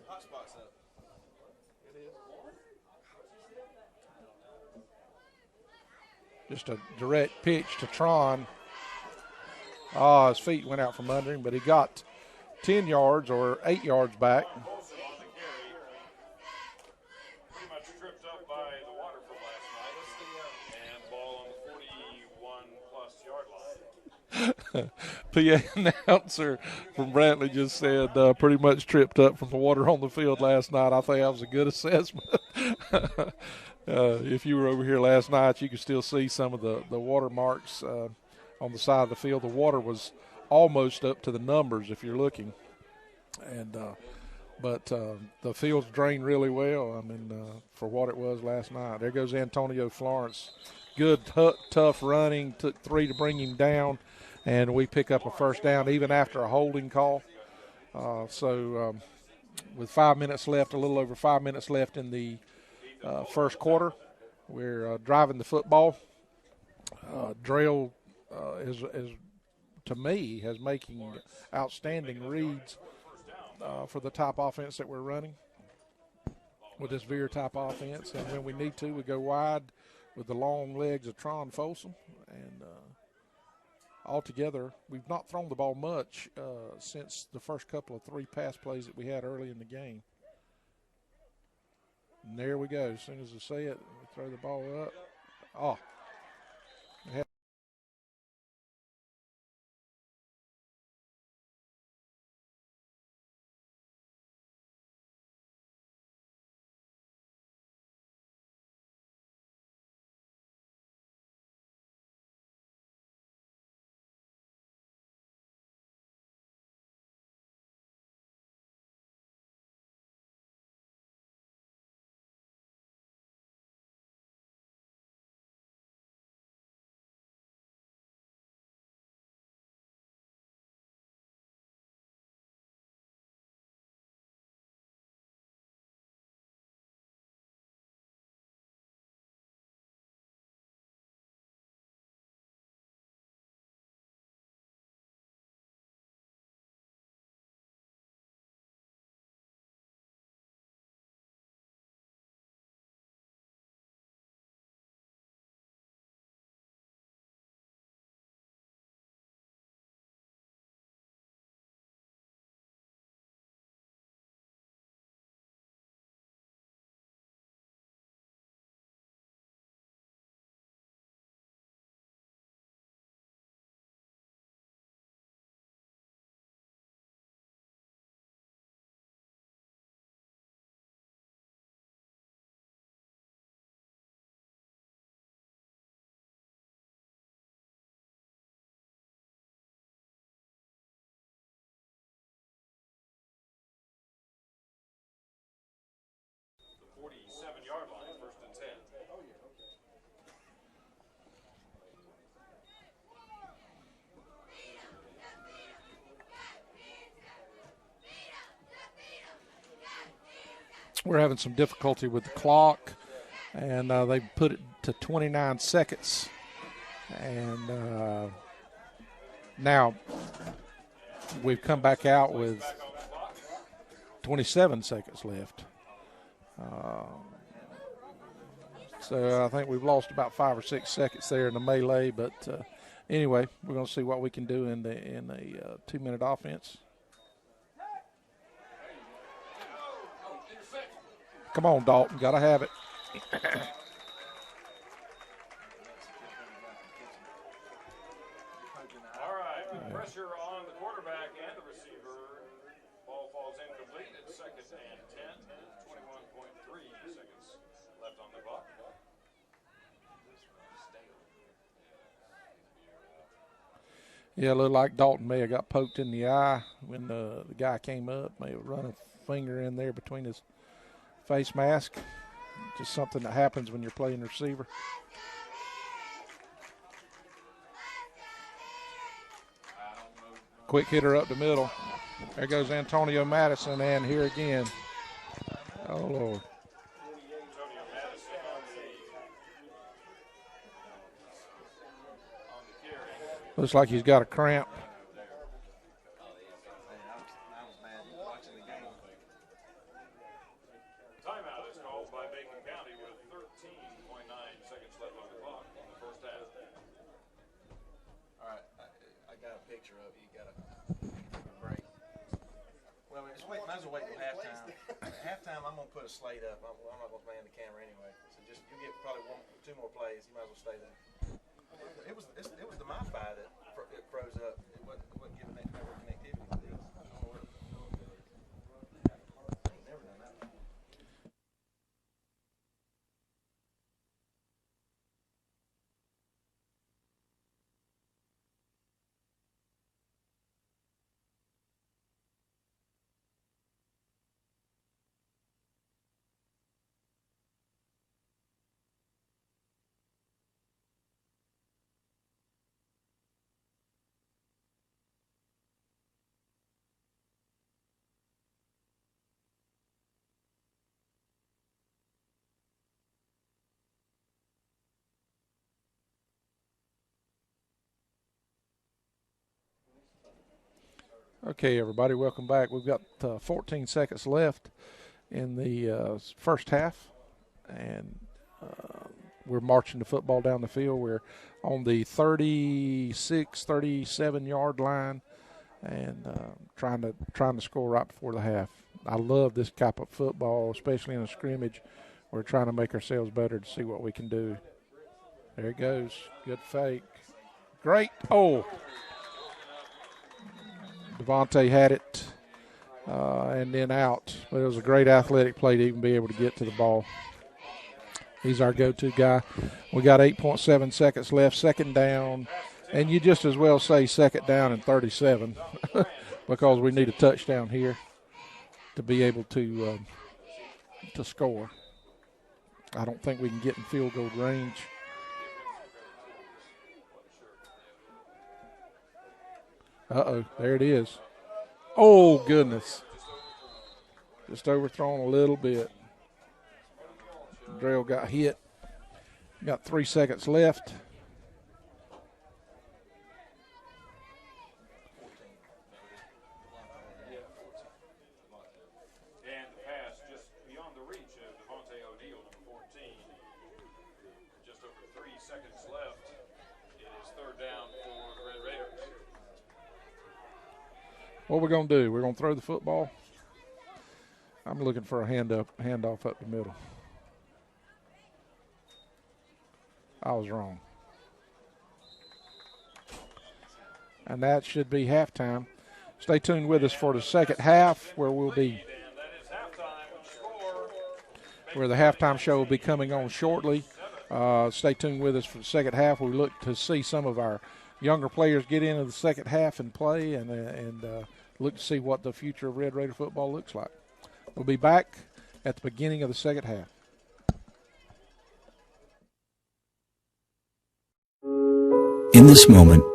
hotspot's up. Just a direct pitch to Tron. Oh, his feet went out from under him, but he got 10 yards or 8 yards back. Pretty much tripped up by the Waterford last night, and ball on the 41-plus yard line. PA announcer from Brantley just said pretty much tripped up from the water on the field last night. I think that was a good assessment. If you were over here last night, you could still see some of the water marks on the side of the field. The water was almost up to the numbers if you're looking. And but the field's drained really well. I mean, for what it was last night. There goes Antonio Florence. Good, tough running. Took 3 to bring him down, and we pick up a first down even after a holding call. With 5 minutes left, a little over 5 minutes left in the first quarter, we're driving the football. Drell is, to me, has making outstanding reads for the type offense that we're running with this veer type offense. And when we need to, we go wide with the long legs of Tron Folsom. And altogether, we've not thrown the ball much since the first couple of 3 pass plays that we had early in the game. And there we go. As soon as I say it, we throw the ball up. Oh. The 47-yard line, first and 10. We're having some difficulty with the clock, and they put it to 29 seconds. And now we've come back out with 27 seconds left. So I think we've lost about 5 or 6 seconds there in the melee. But anyway, we're going to see what we can do in a 2-minute offense. Come on, Dalton. Got to have it. All right, with pressure on the quarterback and the receiver, ball falls incomplete at 2nd and 10. 21.3 seconds left on the clock. Yeah, it looked like Dalton may have got poked in the eye when the guy came up. May have run a finger in there between his face mask. Just something that happens when you're playing receiver. Quick hitter up the middle. There goes Antonio Madison, and here again. Oh, Lord. Antonio Madison on the carry. Looks like he's got a cramp. Timeout is called by Macon County with 13.9 seconds left on the clock in the first half. All right, I got a picture of you. You got a break. Well, just wait. Might as well wait till halftime. At halftime, I'm gonna put a slate up. I'm not gonna man the camera anyway. So just you get probably 2 more plays. You might as well stay there. It was the MiFi that it froze up. It wasn't giving that network connectivity. I don't know where. I ain't never done that. Okay, everybody, welcome back. We've got 14 seconds left in the first half, and we're marching the football down the field. We're on the 36, 37-yard line, and trying to score right before the half. I love this type of football, especially in a scrimmage. We're trying to make ourselves better to see what we can do. There it goes. Good fake. Great. Oh. Devontae had it and then out. But it was a great athletic play to even be able to get to the ball. He's our go-to guy. We got 8.7 seconds left, second down. And you just as well say second down and 37 because we need a touchdown here to be able to score. I don't think we can get in field goal range. Uh-oh, there it is. Oh, goodness. Just overthrown a little bit. Drell got hit. Got 3 seconds left. And the pass just beyond the reach of Devontae O'Neal, number 14. Just over 3 seconds left. It is third down for the Red Raiders. What we're going to do, we're going to throw the football. I'm looking for a handoff up the middle. I was wrong. And that should be halftime. Stay tuned with us for the second half where we'll be where the halftime show will be coming on shortly. Stay tuned with us for the second half. We look to see some of our younger players get into the second half and play and look to see what the future of Red Raider football looks like. We'll be back at the beginning of the second half. In this moment,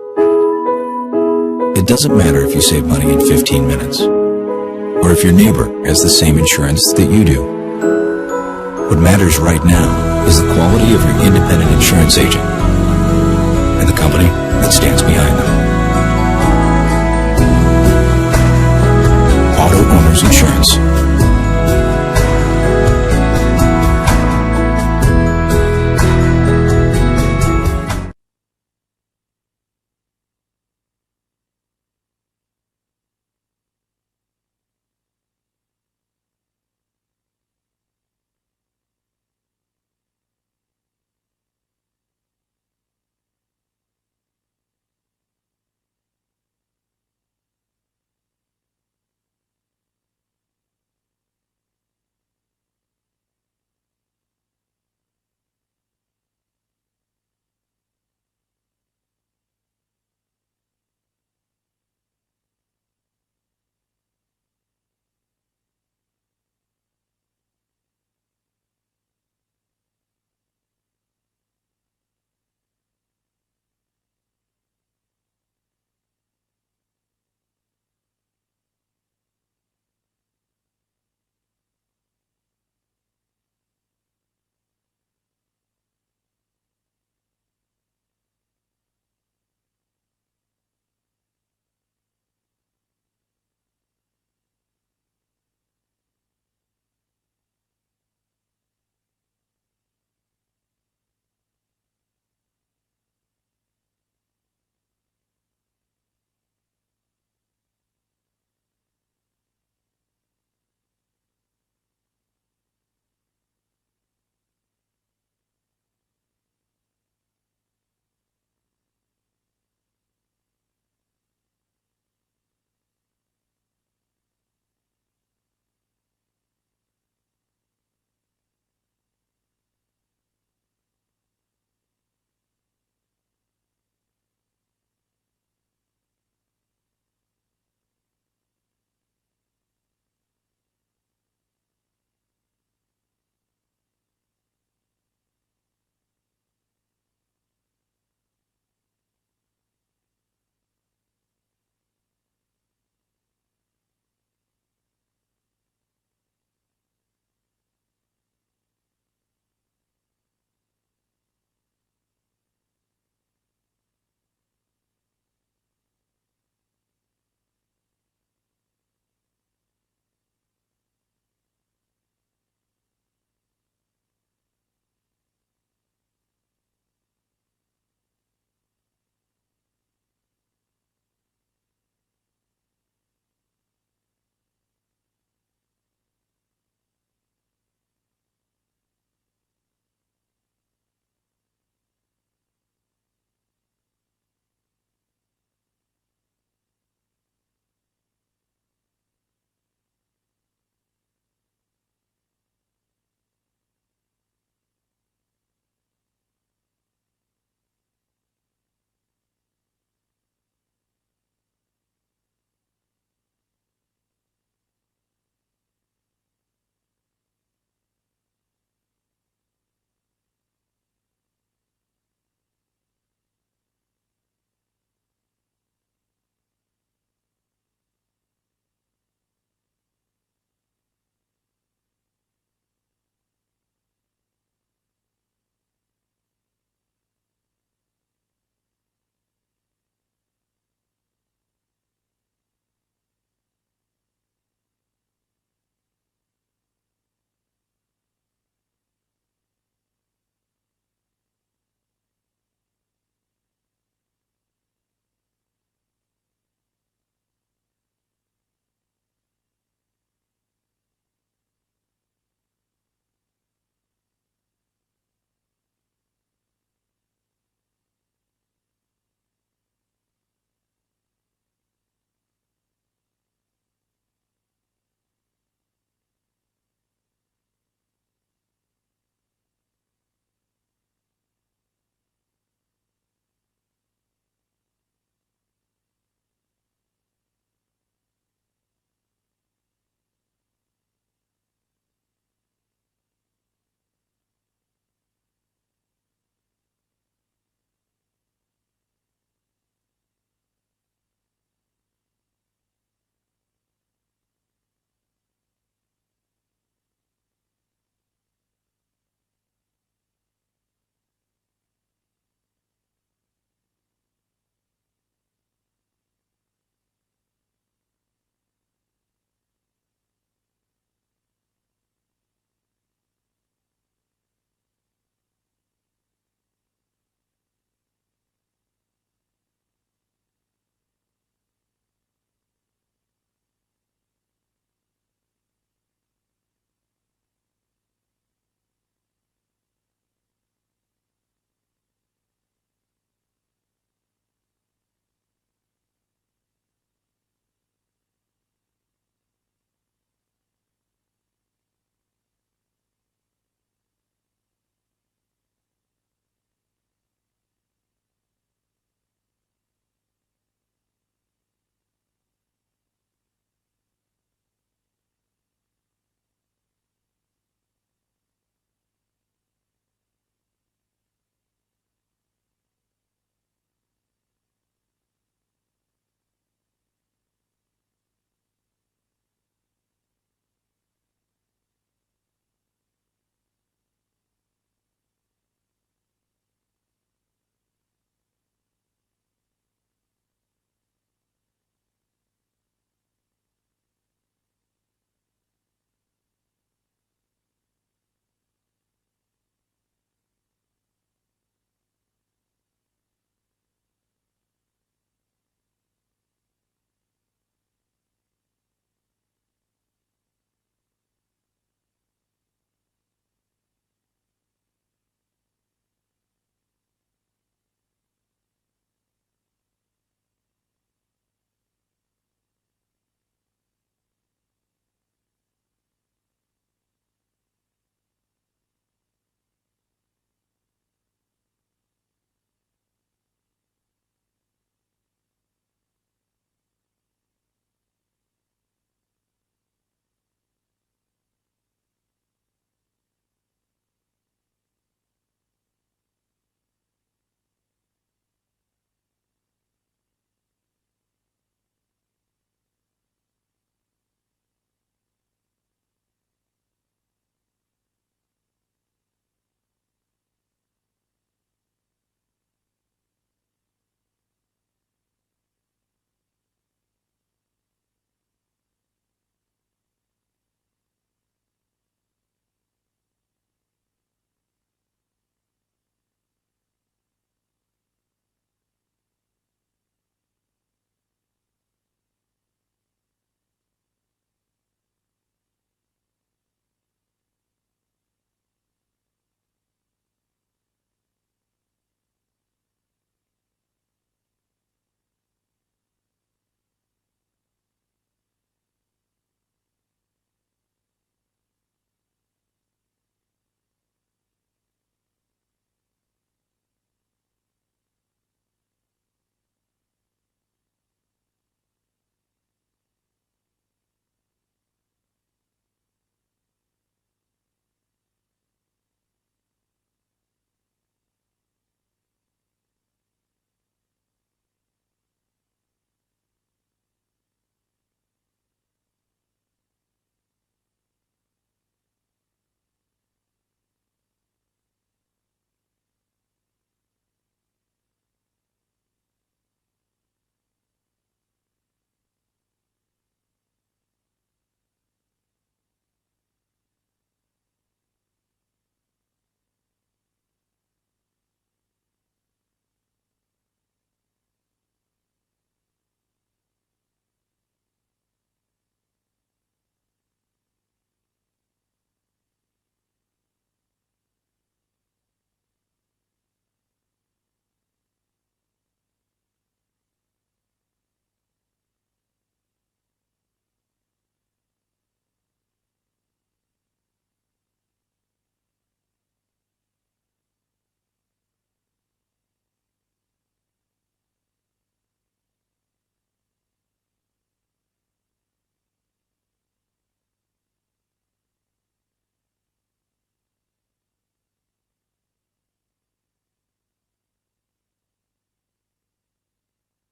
it doesn't matter if you save money in 15 minutes or if your neighbor has the same insurance that you do. What matters right now is the quality of your independent insurance agent and the company that stands behind them. Auto Owners Insurance.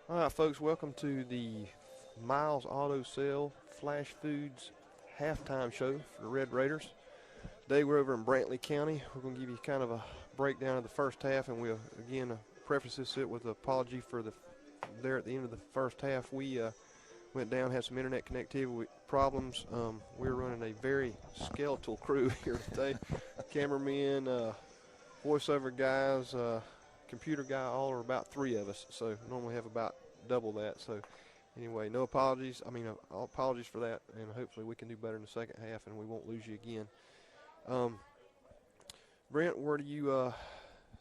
All right, folks, welcome to the Miles Auto Sale Flash Foods halftime show for the Red Raiders. Today we're over in Brantley County. We're going to give you kind of a breakdown of the first half, and we'll, again, preface this with an apology for there at the end of the first half. We went down, had some internet connectivity problems. We're running a very skeletal crew here today. Cameramen, voiceover guys, computer guy, all are about 3 of us. So normally have about double that. So anyway, no apologies. Apologies for that, and hopefully we can do better in the second half and we won't lose you again. Brent, where do you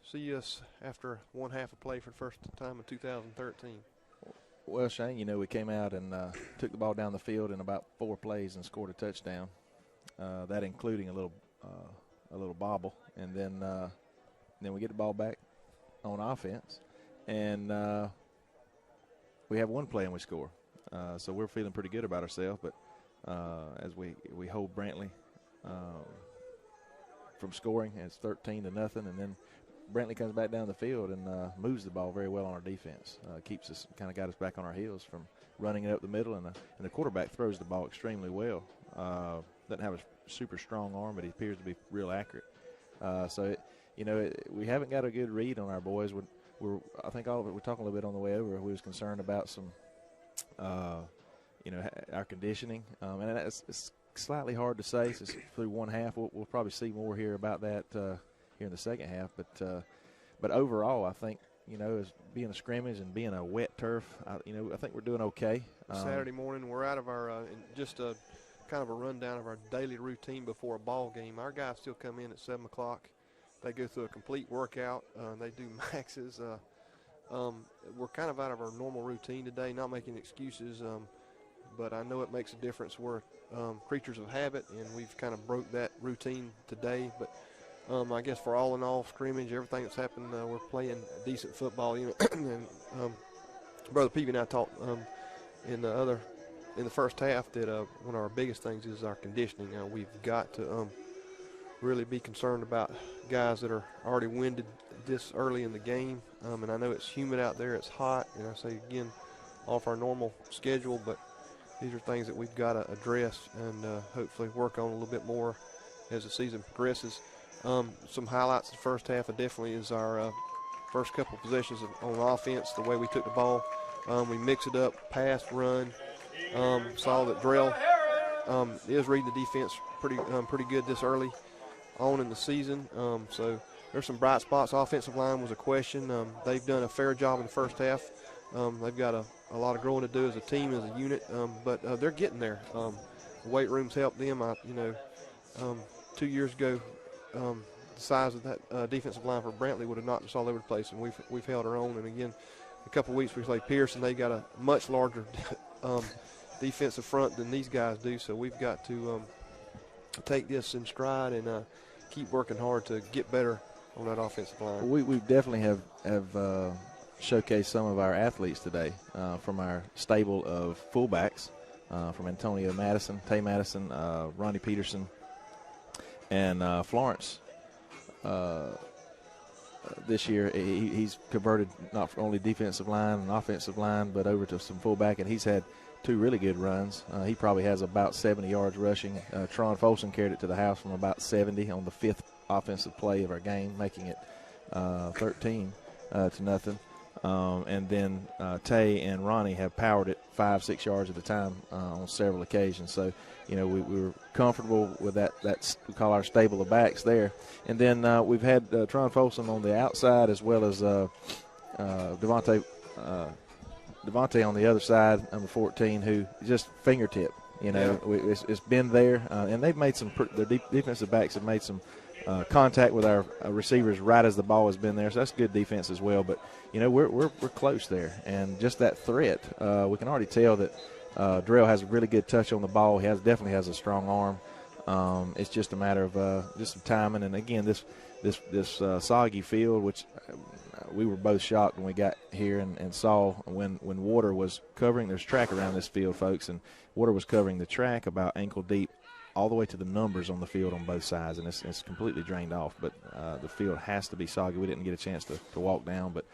see us after one half of play for the first time in 2013? Well, Shane, we came out and took the ball down the field in about 4 plays and scored a touchdown. That including a little bobble, and then we get the ball back on offense, and we have 1 play and we score. So we're feeling pretty good about ourselves. But as we hold Brantley from scoring, and it's 13-0, and then Brantley comes back down the field and moves the ball very well on our defense. Keeps us, kind of got us back on our heels from running it up the middle, and the quarterback throws the ball extremely well. Doesn't have a super strong arm, but he appears to be real accurate. We haven't got a good read on our boys. I think all of it. We're talking a little bit on the way over. We was concerned about some, our conditioning, and it's slightly hard to say. So it's through one half. We'll probably see more here about that here in the second half. But overall, I think as being a scrimmage and being a wet turf, I think we're doing okay. Saturday morning, we're out of our just a kind of a rundown of our daily routine before a ball game. Our guys still come in at 7 o'clock. They go through a complete workout. They do maxes. We're kind of out of our normal routine today, not making excuses, but I know it makes a difference. We're creatures of habit, and we've kind of broke that routine today. But I guess for all in all, scrimmage, everything that's happened, we're playing decent football. And Brother Peavy and I talked in the first half that one of our biggest things is our conditioning. We've got to really be concerned about guys that are already winded this early in the game. And I know it's humid out there, it's hot, and I say again, off our normal schedule, but these are things that we've got to address and hopefully work on a little bit more as the season progresses. Some highlights of the first half definitely is our first couple possessions on offense, the way we took the ball. We mix it up, pass, run. Saw that Drell is reading the defense pretty good this early on in the season. So there's some bright spots. Offensive line was a question. They've done a fair job in the first half. They've got a lot of growing to do as a team, as a unit, but they're getting there. The weight rooms helped them. 2 years ago, the size of that defensive line for Brantley would have knocked us all over the place, and we've held our own. And again, a couple of weeks we played Pierce, and they got a much larger defensive front than these guys do. So we've got to take this in stride and keep working hard to get better on that offensive line. We definitely have showcased some of our athletes today from our stable of fullbacks, from Antonio Madison, Tay Madison, Ronnie Peterson, and Florence. This year he's converted not only defensive line and offensive line, but over to some fullback, and he's had 2 really good runs. He probably has about 70 yards rushing. Tron Folsom carried it to the house from about 70 on the 5th offensive play of our game, making it 13-0. And then Tay and Ronnie have powered it 5-6 yards at a time on several occasions. So, we were comfortable with that. That's we call our stable of backs there. And then we've had Tron Folsom on the outside, as well as Devontae on the other side, number 14, who just fingertip. It's been there, and they've made some. Their defensive backs have made some contact with our receivers right as the ball has been there, so that's good defense as well. But we're close there, and just that threat, we can already tell that Drell has a really good touch on the ball. He definitely has a strong arm. It's just a matter of just some timing, and again, this soggy field, which we were both shocked when we got here and saw when water was covering. There's track around this field, folks, and water was covering the track about ankle deep all the way to the numbers on the field on both sides, and it's completely drained off. But the field has to be soggy. We didn't get a chance to walk down, but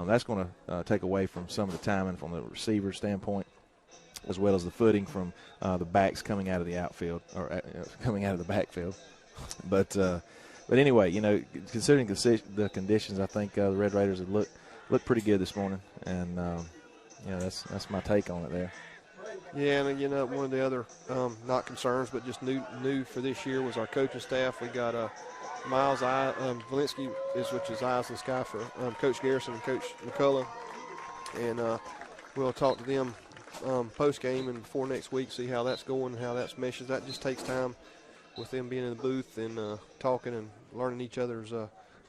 that's going to take away from some of the timing from the receiver standpoint, as well as the footing from the backs coming out of the outfield or coming out of the backfield. But anyway, considering the conditions, I think the Red Raiders have looked pretty good this morning, and that's my take on it there. Yeah, and one of the other not concerns, but just new for this year was our coaching staff. We got Miles Valinsky, which is Eyes in the Sky for Coach Garrison and Coach McCullough, and we'll talk to them post game and before next week, see how that's going and how that meshes. That just takes time with them being in the booth and talking and learning each other's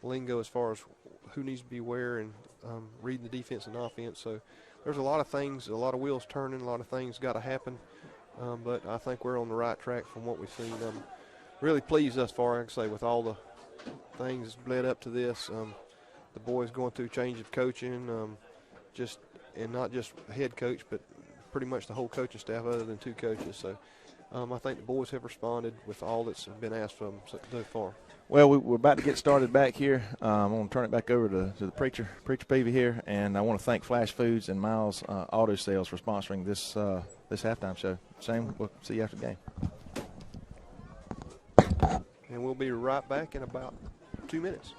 lingo as far as who needs to be where and reading the defense and offense. So there's a lot of things, a lot of wheels turning, a lot of things got to happen. But I think we're on the right track from what we've seen. I'm really pleased thus far, like I say, with all the things that led up to this. The boys going through change of coaching, and not just head coach, but pretty much the whole coaching staff other than 2 coaches. So I think the boys have responded with all that's been asked from them so far. Well, we're about to get started back here. I'm going to turn it back over to the Preacher Peavy here, and I want to thank Flash Foods and Miles Auto Sales for sponsoring this halftime show. Shane, we'll see you after the game. And we'll be right back in about 2 minutes.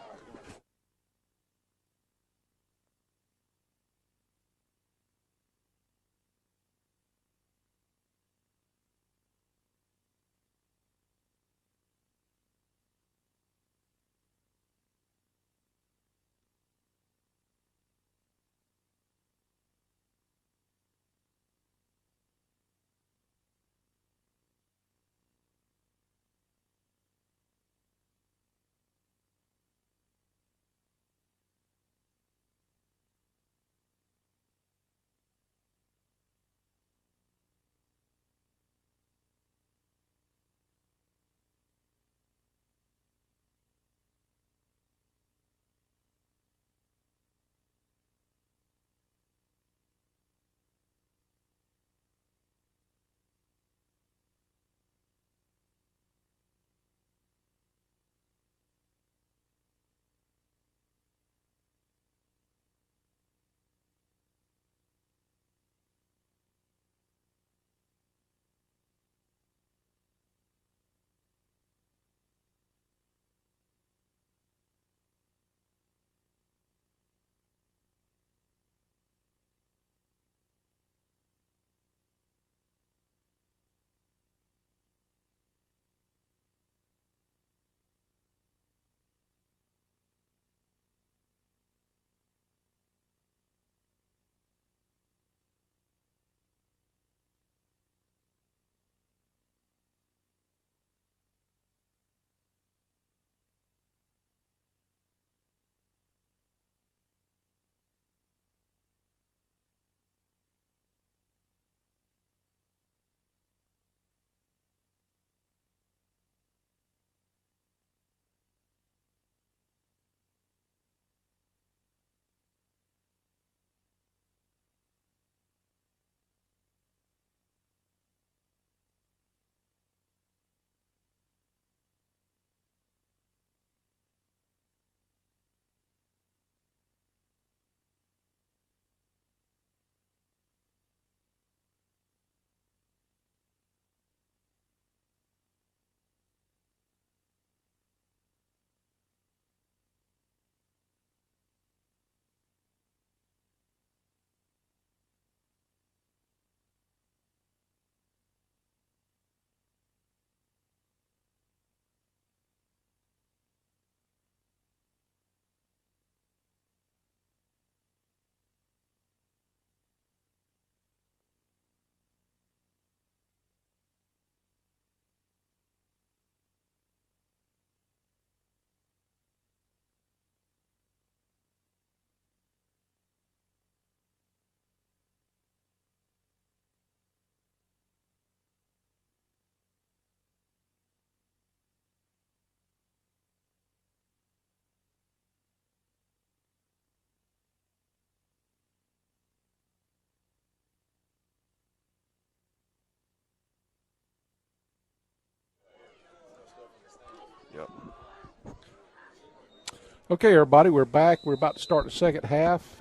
Okay, everybody, we're back. We're about to start the second half.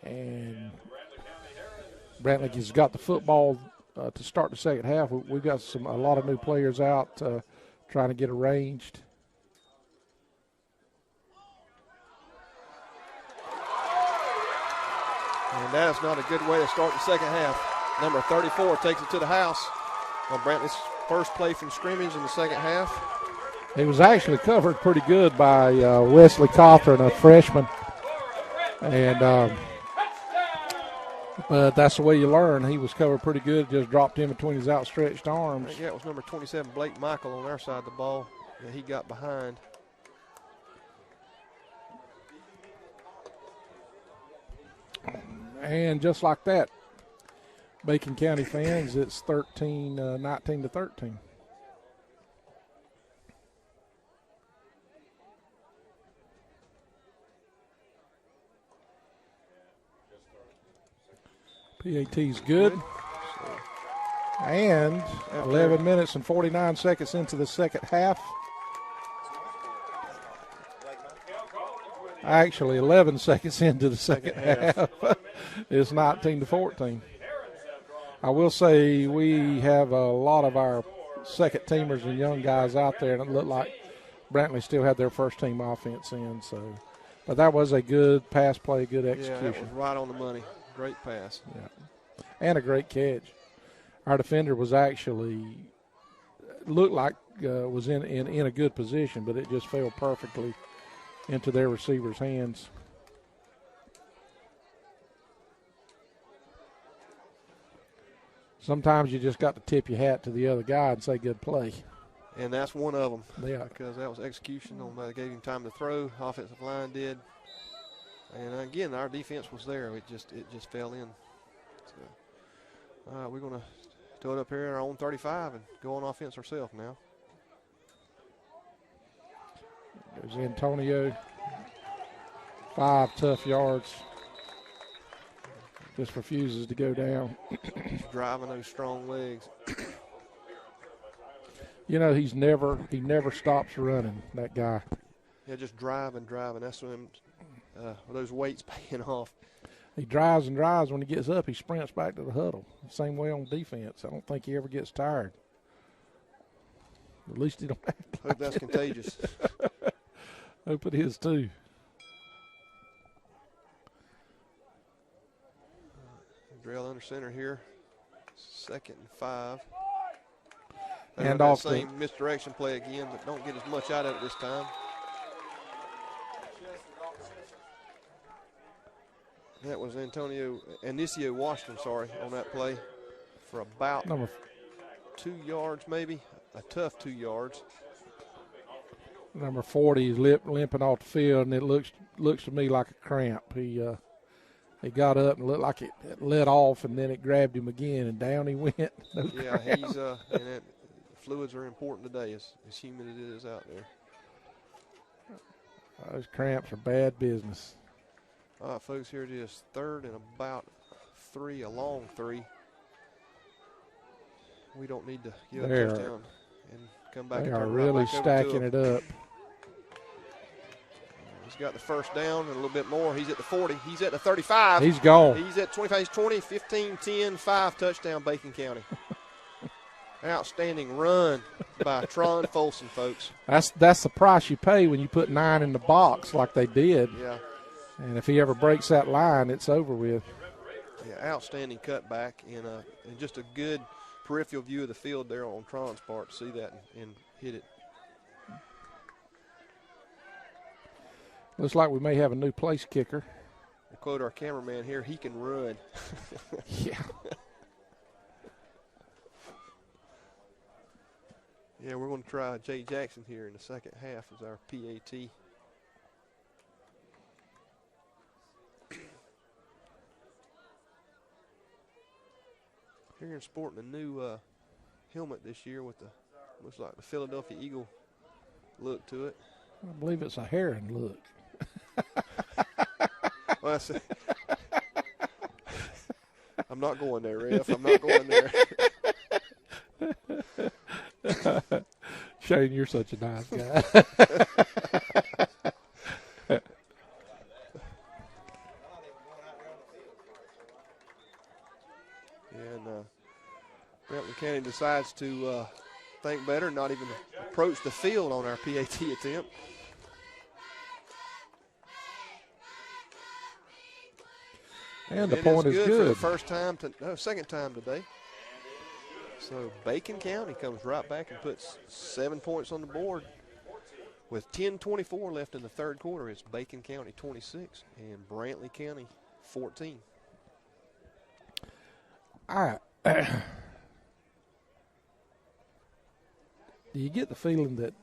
And Brantley has got the football to start the second half. We've got a lot of new players out trying to get arranged. And that is not a good way to start the second half. Number 34 takes it to the house on Brantley's first play from scrimmage in the second half. He was actually covered pretty good by Wesley Cawthorn, a freshman. And but that's the way you learn. He was covered pretty good, just dropped in between his outstretched arms. Yeah, it was number 27, Blake Michael, on our side of the ball that he got behind. And just like that, Bacon County fans, it's 19 to 13. PAT's good. And 11 minutes and 49 seconds into the second half. Actually, 11 seconds into the second half. It's 19 to 14. I will say we have a lot of our second teamers and young guys out there, and it looked like Brantley still had their first team offense in. So, but that was a good pass play, good execution. Yeah, that was right on the money. Great pass. Yeah, and a great catch. Our defender was actually looked like was in a good position, but it just fell perfectly into their receiver's hands. Sometimes you just got to tip your hat to the other guy and say good play. And that's one of them. Yeah. Because that was execution. Gave him time to throw. Offensive line did. And again, our defense was there. It just fell in. So, we're going to throw it up here in our own 35 and go on offense ourselves now. There's Antonio. 5 tough yards. Just refuses to go down. He's driving those strong legs. You know, he never stops running, that guy. Yeah, just driving. That's when those weights paying off. He drives and drives. When he gets up, he sprints back to the huddle. Same way on defense. I don't think he ever gets tired. At least he don't act like Hope that's contagious. Hope it is too. Drill under center here. 2nd and 5. And off the same misdirection play again, but don't get as much out of it this time. That was Anicio Washington, on that play for about 2 yards maybe. A tough 2 yards. Number 40 is limping off the field, and it looks to me like a cramp. He got up and looked like it let off, and then it grabbed him again, and down he went. Yeah, and fluids are important today, as humid it is out there. Those cramps are bad business. All right, folks, here it is. 3rd and about 3, a long 3. We don't need to get a touchdown and come back. They and are turn really right back stacking over to it up. He's got the first down and a little bit more. He's at the 40. He's at the 35. He's gone. He's at 25. He's 20, 15, 10, 5 touchdown, Bacon County. Outstanding run by Tron Folsom, folks. That's the price you pay when you put 9 in the box like they did. Yeah. And if he ever breaks that line, it's over with. Yeah, outstanding cutback and just a good peripheral view of the field there on Tron's part to see that and hit it. Looks like we may have a new place kicker. To quote our cameraman here, he can run. Yeah. Yeah, we're going to try Jay Jackson here in the second half as our PAT. Here sporting a new helmet this year with looks like the Philadelphia Eagle look to it. I believe it's a heron look. Well, I'm not going there, Ref. I'm not going there. Shane, you're such a nice guy. County decides to think better and not even approach the field on our PAT attempt. And the point is good. good. For the second time today. So Bacon County comes right back and puts 7 points on the board. With 10:24 left in the third quarter, it's Bacon County 26 and Brantley County 14. Do you get the feeling that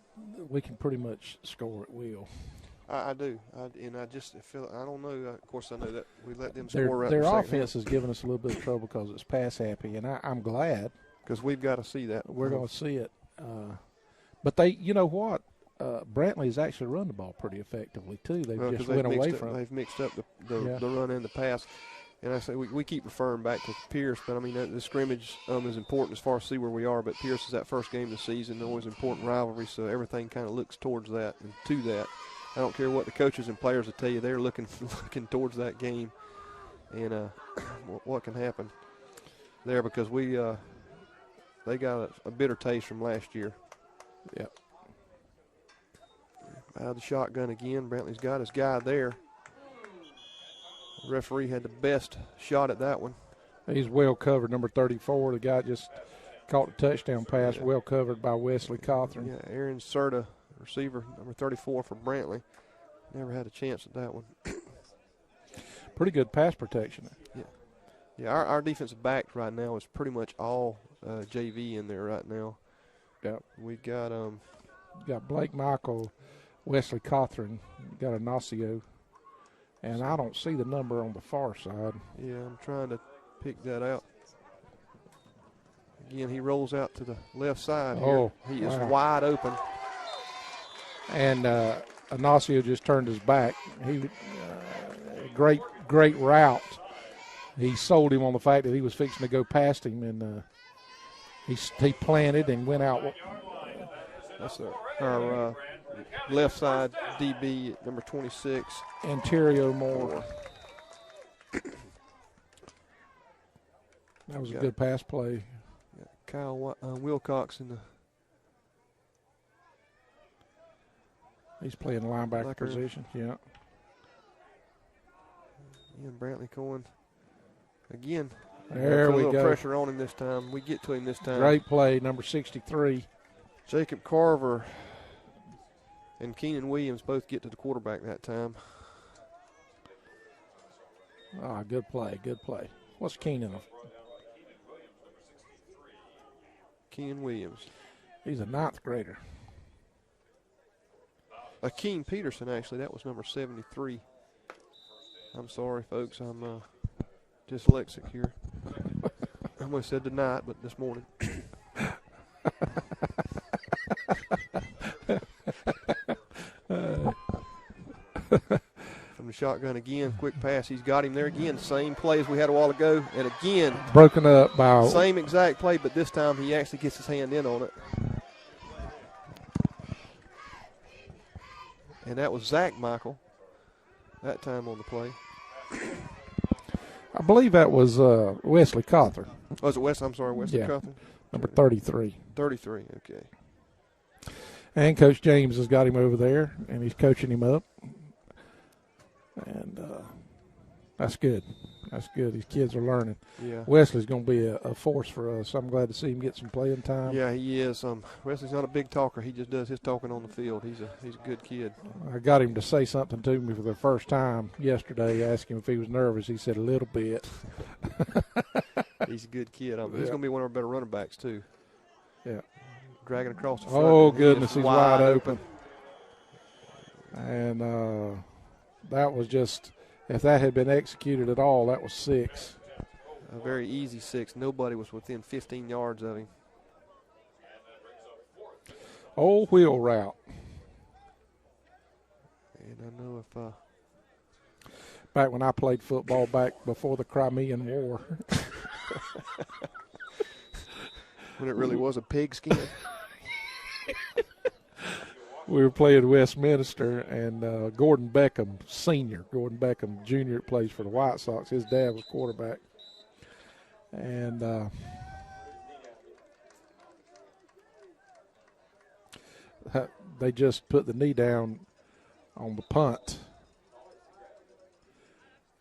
we can pretty much score at will? I do. I just feel, I don't know. Of course, I know that we let them score right Their in the second offense has given us a little bit of trouble because it's pass happy, and I'm glad. Because we've got to see that. We're going to see it. But they, you know what? Brantley has actually run the ball pretty effectively, too. They've just went away from it. They've mixed up the run and the pass. And I say we keep referring back to Pierce, but, I mean, the scrimmage is important as far as see where we are. But Pierce is that first game of the season, always important rivalry, so everything kind of looks towards that and to that. I don't care what the coaches and players will tell you. They're looking towards that game and what can happen there because they got a bitter taste from last year. Yep. Out of the shotgun again. Brantley's got his guy there. The referee had the best shot at that one. He's well covered, number 34. The guy just caught the touchdown pass, well covered by Wesley Cawthorn. Yeah, Aaron Serta, receiver, number 34 for Brantley. Never had a chance at that one. Pretty good pass protection. Yeah, our defensive backs right now is pretty much all JV in there right now. Yep. We got Blake Michael, Wesley Cawthorn, got Ignacio, and I don't see the number on the far side. Yeah, I'm trying to pick that out. Again, he rolls out to the left side here. Oh, he is wide open. And Ignacio just turned his back. He great route. He sold him on the fact that he was fixing to go past him, and he planted and went out. That's our left side DB, number 26. Ontario Moore. That was a good pass play. Kyle Wilcox in the. He's playing linebacker position. Yeah. And Brantley going again. There we go. A little go. Pressure on him this time. We get to him this time. Great play, number 63. Jacob Carver and Keenan Williams both get to the quarterback that time. Good play, good play. What's Keenan? Keenan Williams. He's a 9th grader. Akeem Peterson, actually, that was number 73. I'm sorry, folks. I'm dyslexic here. I almost said tonight, but this morning. From the shotgun again, quick pass. He's got him there again. Same play as we had a while ago. And again, broken up by. Same exact play, but this time he actually gets his hand in on it. And that was Zach Michael that time on the play. I believe that was Wesley Cawthorn. Was it Wesley? I'm sorry, Wesley Cawthorn. Number 33. 33, okay. And Coach James has got him over there, and he's coaching him up. And that's good. That's good. These kids are learning. Yeah. Wesley's going to be a force for us. I'm glad to see him get some playing time. Yeah, he is. Wesley's not a big talker. He just does his talking on the field. He's a good kid. I got him to say something to me for the first time yesterday. Asked him if he was nervous. He said a little bit. He's a good kid. He's going to be one of our better running backs too. Yeah. Dragging across the front. Oh, goodness, he's wide open. And that was just, if that had been executed at all, that was 6. A very easy 6. Nobody was within 15 yards of him. Old wheel route. And I know if back when I played football back before the Crimean War. When it really was a pigskin. We were playing Westminster, and Gordon Beckham Sr., Gordon Beckham Jr. plays for the White Sox. His dad was quarterback. And they just put the knee down on the punt.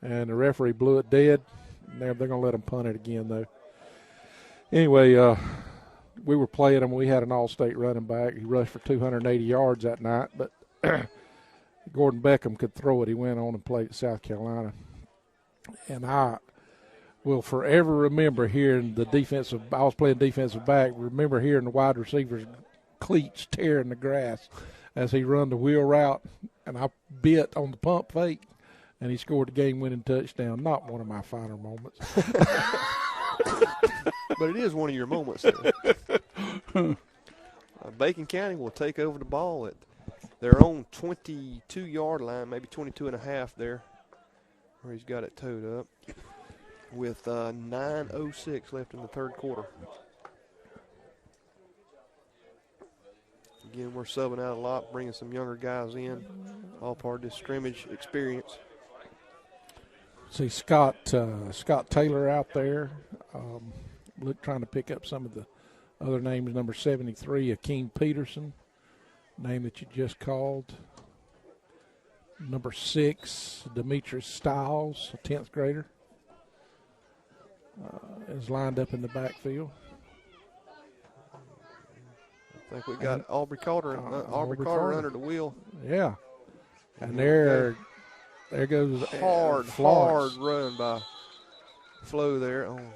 And the referee blew it dead. They're going to let them punt it again, though. Anyway, we were playing them. We had an all-state running back. He rushed for 280 yards that night, but Gordon Beckham could throw it. He went on and played at South Carolina. And I will forever remember hearing I was playing defensive back, remember hearing the wide receiver's cleats tearing the grass as he run the wheel route, and I bit on the pump fake, and he scored the game-winning touchdown. Not one of my finer moments. But it is one of your moments. Bacon County will take over the ball at their own 22-yard line, maybe 22 and a half there, where he's got it towed up, with 9:06 left in the third quarter. Again, we're subbing out a lot, bringing some younger guys in, all part of this scrimmage experience. See Scott Taylor out there, trying to pick up some of the other names. Number 73, Akeem Peterson, name that you just called. Number 6, Demetrius Stiles, a 10th grader, is lined up in the backfield. I think we got Aubrey Carter under the wheel. Yeah, and there goes hard run by Flo there on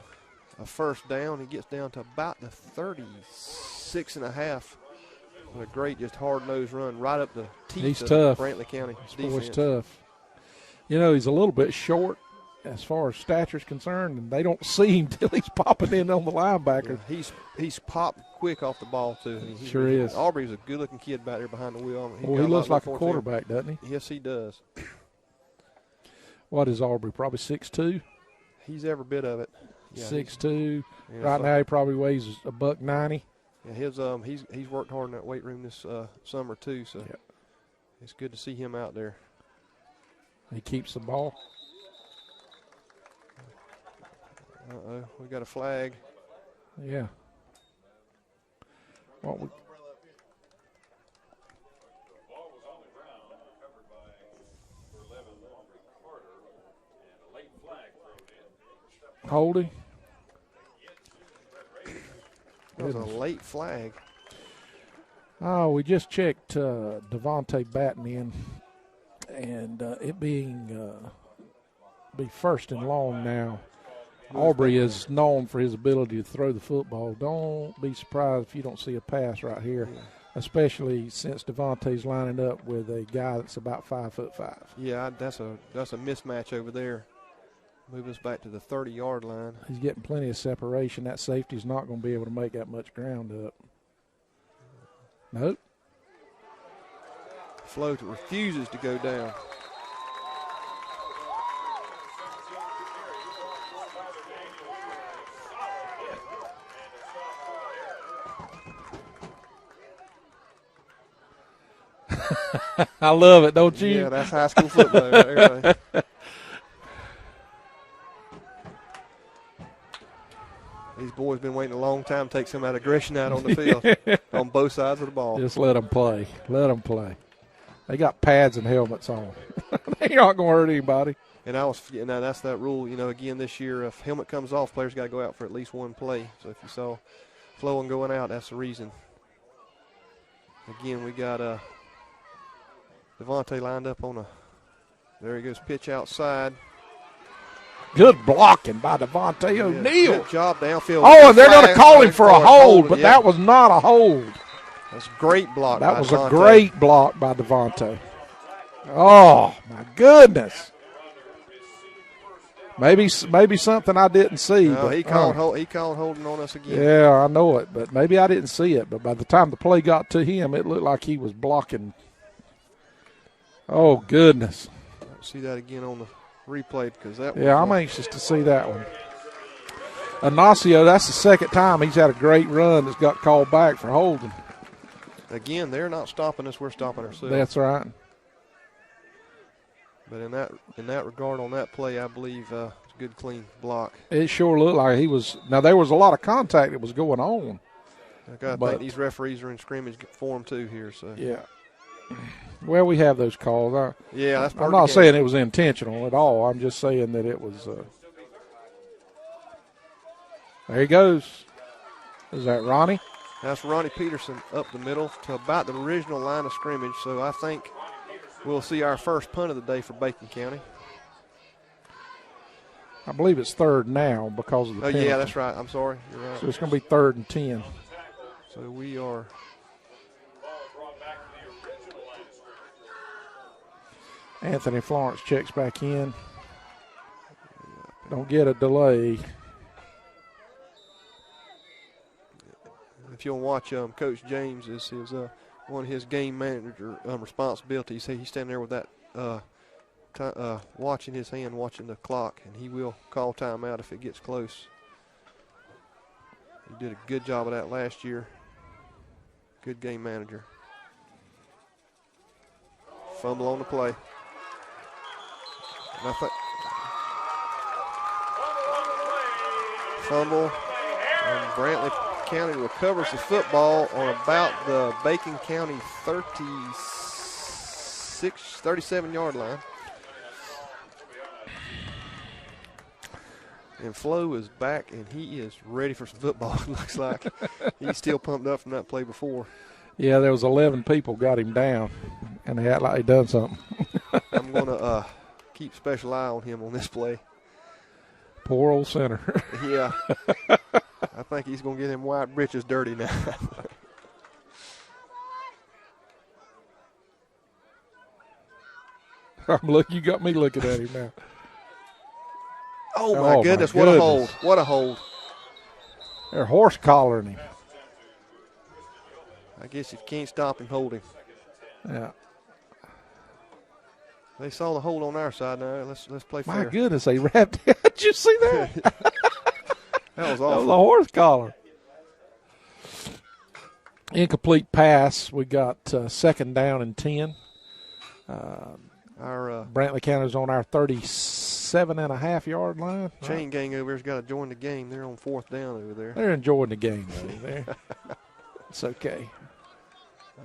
a first down. He gets down to about the 36 and a half. With a great, just hard-nosed run right up the teeth of tough. Brantley County defense. He's tough. You know, he's a little bit short as far as stature is concerned, and they don't see him till he's popping in on the linebacker. Yeah, he's popped quick off the ball, too. Sure is. Aubrey's a good-looking kid back there behind the wheel. He looks like a quarterback, doesn't he? Yes, he does. What is Aubrey, probably 6'2"? He's every bit of it. Yeah, 6'2". Right now he probably weighs $190. Yeah, he's worked hard in that weight room this summer too, so it's good to see him out there. He keeps the ball. We got a flag. Yeah. What we? Holding. That was a late flag. Oh, we just checked Devontae Batten in, and it being be first and long now. Aubrey is known for his ability to throw the football. Don't be surprised if you don't see a pass right here, especially since Devontae's lining up with a guy that's about 5'5". Yeah, that's a mismatch over there. Move us back to the 30-yard line. He's getting plenty of separation. That safety's not going to be able to make that much ground up. Nope. Float refuses to go down. I love it, don't you? Yeah, that's high school football right there. These boys been waiting a long time to take some of that aggression out on the field on both sides of the ball. Just let them play. Let them play. They got pads and helmets on. They aren't going to hurt anybody. And now that's that rule. You know, again this year, if helmet comes off, players got to go out for at least one play. So if you saw flowing going out, that's the reason. Again, we got Devontae lined up on there he goes, pitch outside. Good blocking by Devontae O'Neal. Good job downfield. Oh, and they're going to call him for a hold, but that was not a hold. That's a great block. That was a great block by Devontae. Oh, my goodness. Maybe something I didn't see. No, he called holding on us again. Yeah, I know it, but maybe I didn't see it. But by the time the play got to him, it looked like he was blocking. Oh, goodness. See that again on the replay because that. Yeah, I'm anxious to see that one. Ignacio, that's the second time he's had a great run that's got called back for holding. Again, they're not stopping us; we're stopping ourselves. That's right. But in that regard, on that play, I believe it's a good, clean block. It sure looked like he was. Now there was a lot of contact that was going on, I got to think these referees are in scrimmage form too here. So Yeah. Well, we have those calls. yeah, that's part I'm of the not game. saying it was intentional at all. I'm just saying that it was. There he goes. Is that Ronnie? That's Ronnie Peterson up the middle to about the original line of scrimmage. So I think we'll see our first punt of the day for Bacon County. I believe it's third now because of the penalty. Yeah, that's right. I'm sorry. You're right. So it's going to be 3rd and 10. So we are. Anthony Florence checks back in. Don't get a delay. If you'll watch, Coach James is his one of his game manager responsibilities. He's standing there with that watching his hand, watching the clock, and he will call timeout if it gets close. He did a good job of that last year. Good game manager. Fumble on the play. And fumble, and Brantley County recovers the football on about the Bacon County 37-yard line. And Flo is back, and he is ready for some football, it looks like. He's still pumped up from that play before. Yeah, there was 11 people got him down, and they act like they done something. I'm going to keep special eye on him on this play. Poor old center. Yeah. I think he's going to get him white britches dirty now. You got me looking at him now. Oh, my goodness. What a hold. What a hold. They're horse collaring him. I guess if you can't stop him, hold him. Yeah. They saw the hold on our side now. Let's play fair. My goodness, they wrapped it. Did you see that? That was That awful. was a horse collar. Incomplete pass. We got 2nd down and 10. Our Brantley County's on our 37.5-yard line. chain gang over here's got to join the game. They're on 4th down over there. They're enjoying the game over there. It's okay.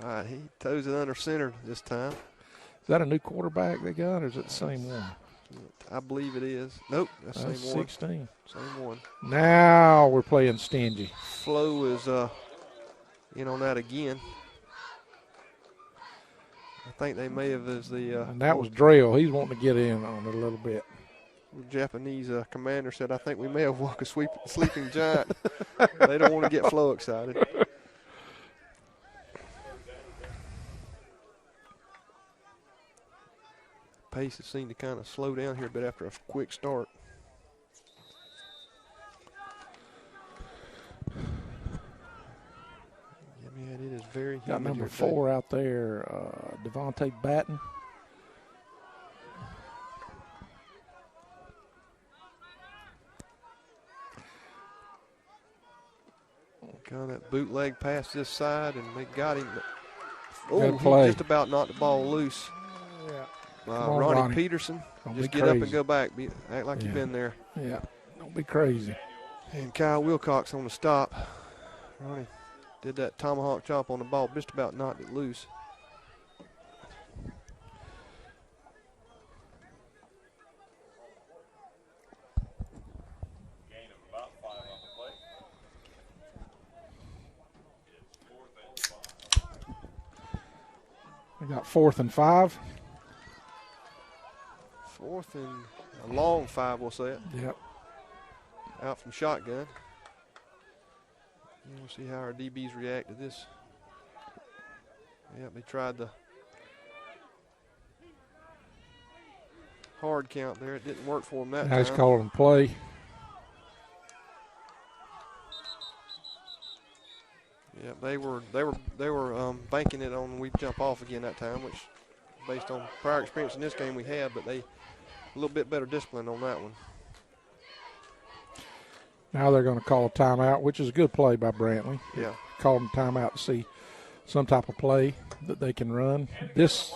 All right, he toes it under center this time. Is that a new quarterback they got, or is it the same one? I believe it is. Nope, that's the That's same one. 16. Same one. Now we're playing stingy. Flo is in on that again. I think they may have as the And that was Drell. He's wanting to get in on it a little bit. Japanese commander said, I think we may have woke a sleeping giant. They don't want to get Flo excited. Pace has seemed to kind of slow down here a bit after a quick start. Yeah, it is very humid. Got number here today. 4 out there, Devontae Batten. Kind of that bootleg pass this side, and they got him. Good Oh, play. he just about knocked the ball loose. Yeah. Ronnie Peterson, Don't just be get up crazy. and go back. Act like you've Yeah. been there. Yeah. Don't be crazy. And Kyle Wilcox on the stop. Ronnie did that tomahawk chop on the ball, just about knocked it loose. Gain of about 5 on the play. It's 4th and 5. We got 4th and 5. 4th and a long 5, we'll say it. Yep. Out from shotgun. We'll see how our DBs react to this. Yep, they tried the hard count there. It didn't work for them that Now he's time. calling play. Yeah, they were banking it on we jump off again that time, which based on prior experience in this game we had, but they a little bit better discipline on that one. Now they're going to call a timeout, which is a good play by Brantley. Yeah. Calling timeout to see some type of play that they can run. This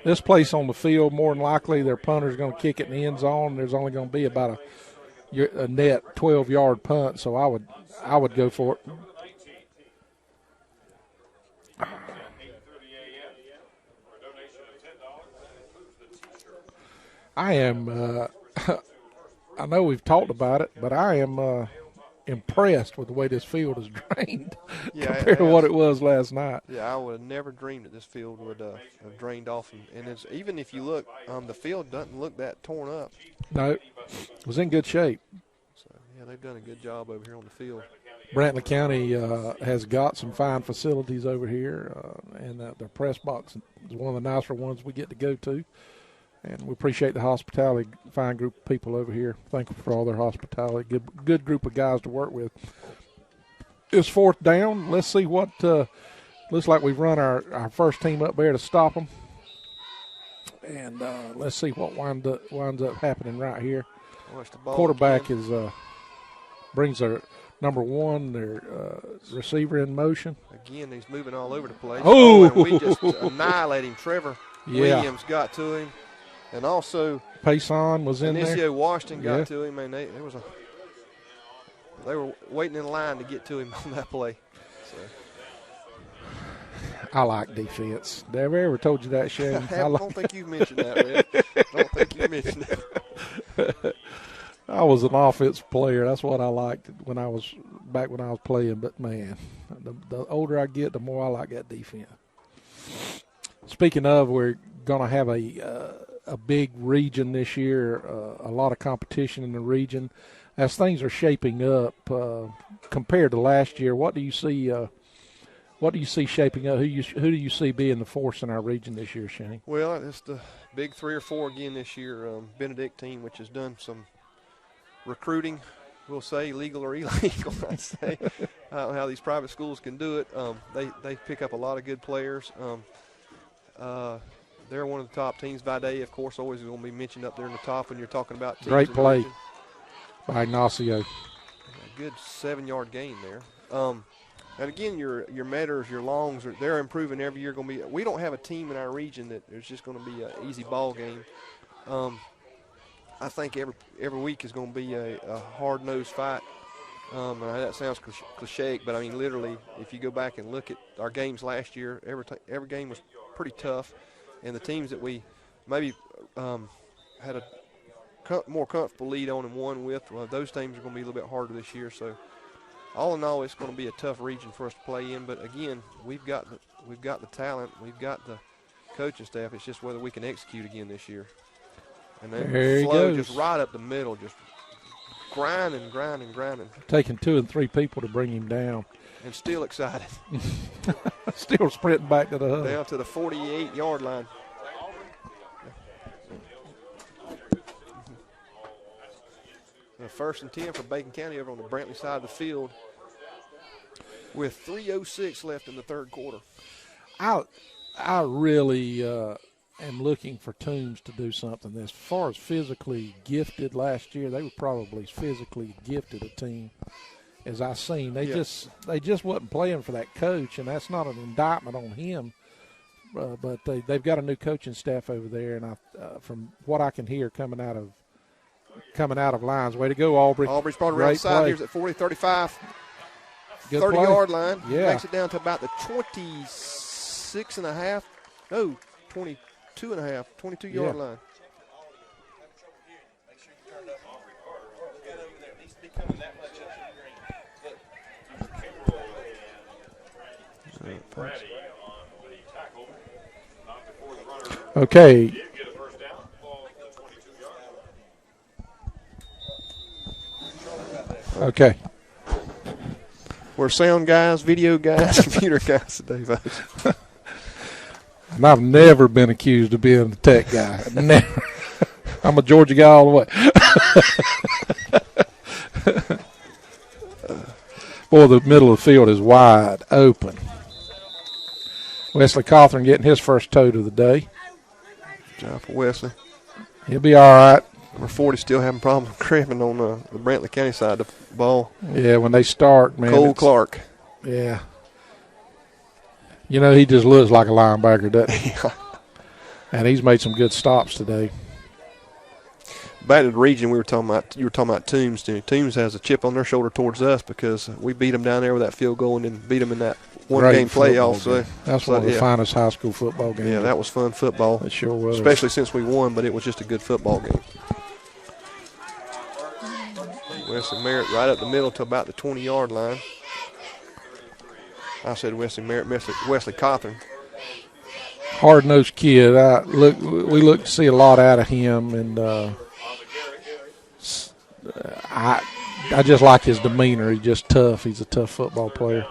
place on the field, more than likely, their punter's going to kick it in the end zone. There's only going to be about a net 12-yard punt, so I would go for it. I am I know we've talked about it, but I am impressed with the way this field is drained compared to what it was last night. Yeah, I would have never dreamed that this field would have drained off. And it's, even if you look, the field doesn't look that torn up. No, it was in good shape. So, yeah, they've done a good job over here on the field. Brantley County has got some fine facilities over here, and their press box is one of the nicer ones we get to go to. And we appreciate the hospitality, fine group of people over here. Thankful for all their hospitality. Good group of guys to work with. It's 4th down. Let's see what looks like we've run our first team up there to stop them. And let's see what winds up happening right here. Quarterback is brings their number 1, their receiver in motion. Again, he's moving all over the place. Oh, and we just annihilate him. Trevor Williams got to him. And also, Payson was in there. Inicio Washington got to him, and they were waiting in line to get to him on that play. So. I like defense. Have I ever told you that, Shane? I don't think you mentioned that, Red. I don't think you mentioned that. I was an offensive player. That's what I liked when I was playing. But man, the older I get, the more I like that defense. Speaking of, we're going to have a big region this year, a lot of competition in the region. As things are shaping up compared to last year, what do you see? What do you see shaping up? Who do you see being the force in our region this year, Shane? Well, it's the big 3 or 4 again this year. Benedictine, which has done some recruiting, we'll say legal or illegal. I'd say I don't know how these private schools can do it. They pick up a lot of good players. They're one of the top teams. Vidae, of course, always going to be mentioned up there in the top when you're talking about teams. Great play by Ignacio. A good 7-yard gain there. And again, your Metters, your Longs, they're improving every year. We don't have a team in our region that there's just going to be an easy ball game. I think every week is going to be a hard-nosed fight. And that sounds cliche, but I mean literally, if you go back and look at our games last year, every game was pretty tough. And the teams that we maybe had a more comfortable lead on and won with, those teams are going to be a little bit harder this year. So, all in all, it's going to be a tough region for us to play in. But again, we've got the talent, we've got the coaching staff. It's just whether we can execute again this year. And then there Flo he goes. just right up the middle, just grinding. Taking 2 and 3 people to bring him down. And still excited. Still sprinting back to the hub. Down to the 48-yard line. The 1st and 10 for Bacon County over on the Brantley side of the field with 3:06 left in the 3rd quarter. I really am looking for Toombs to do something. As far as physically gifted last year, they were probably as physically gifted a team as I've seen. They just wasn't playing for that coach, and that's not an indictment on him. But they've got a new coaching staff over there, and from what I can hear coming out of lines, way to go, Aubrey. Aubrey's brought around the side. Here's at 40-35. 30-yard line. Yeah. Makes it down to about the 22.5. No, 22.5, 22-yard line. Okay. Okay. We're sound guys, video guys, computer guys today, folks. And I've never been accused of being the tech guy. Never. I'm a Georgia guy all the way. Boy, the middle of the field is wide open. Wesley Cawthorn getting his first tote of the day. Good job for Wesley. He'll be all right. Number 40 still having problems cramping on the Brantley County side of the ball. Yeah, when they start, man. Cole Clark. Yeah. You know, he just looks like a linebacker, doesn't he? And he's made some good stops today. back to the region we were talking about. You were talking about Toombs. Toombs has a chip on their shoulder towards us because we beat them down there with that field goal and then beat them in that one-game playoff. So that's one of the finest high school football games. Yeah, that was fun football. It sure was. Especially since we won, but it was just a good football game. Wesley Merritt right up the middle to about the 20-yard line. I said Wesley Merritt, Wesley Cawthorn. Hard-nosed kid. We look to see a lot out of him, and I just like his demeanor. He's just tough. He's a tough football player.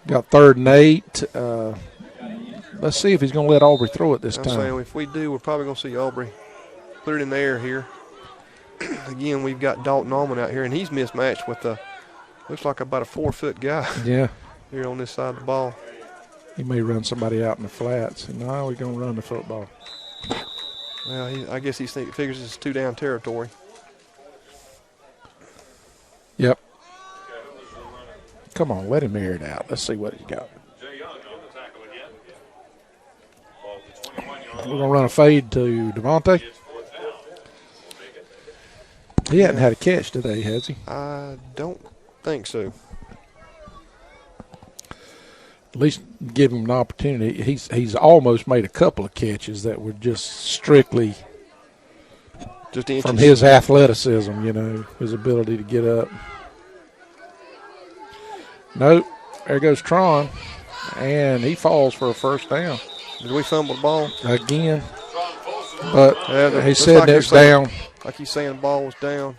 Got 3rd and 8. Let's see if he's going to let Aubrey throw it this time. I'm saying if we do, we're probably going to see Aubrey put it in the air here. Again, we've got Dalton Allman out here, and he's mismatched with looks like about a 4-foot guy. Yeah. Here on this side of the ball. He may run somebody out in the flats. And now we're going to run the football. Well, I guess he figures it's 2-down territory. Yep. Come on, let him air it out. Let's see what he's got. We're going to run a fade to Devontae. He hadn't had a catch today, has he? I don't think so. At least give him an opportunity. He's almost made a couple of catches that were just strictly just from his athleticism, his ability to get up. Nope. There goes Tron, and he falls for a first down. Did we fumble the ball? Again. But he said like that's down. Like he's saying the ball was down.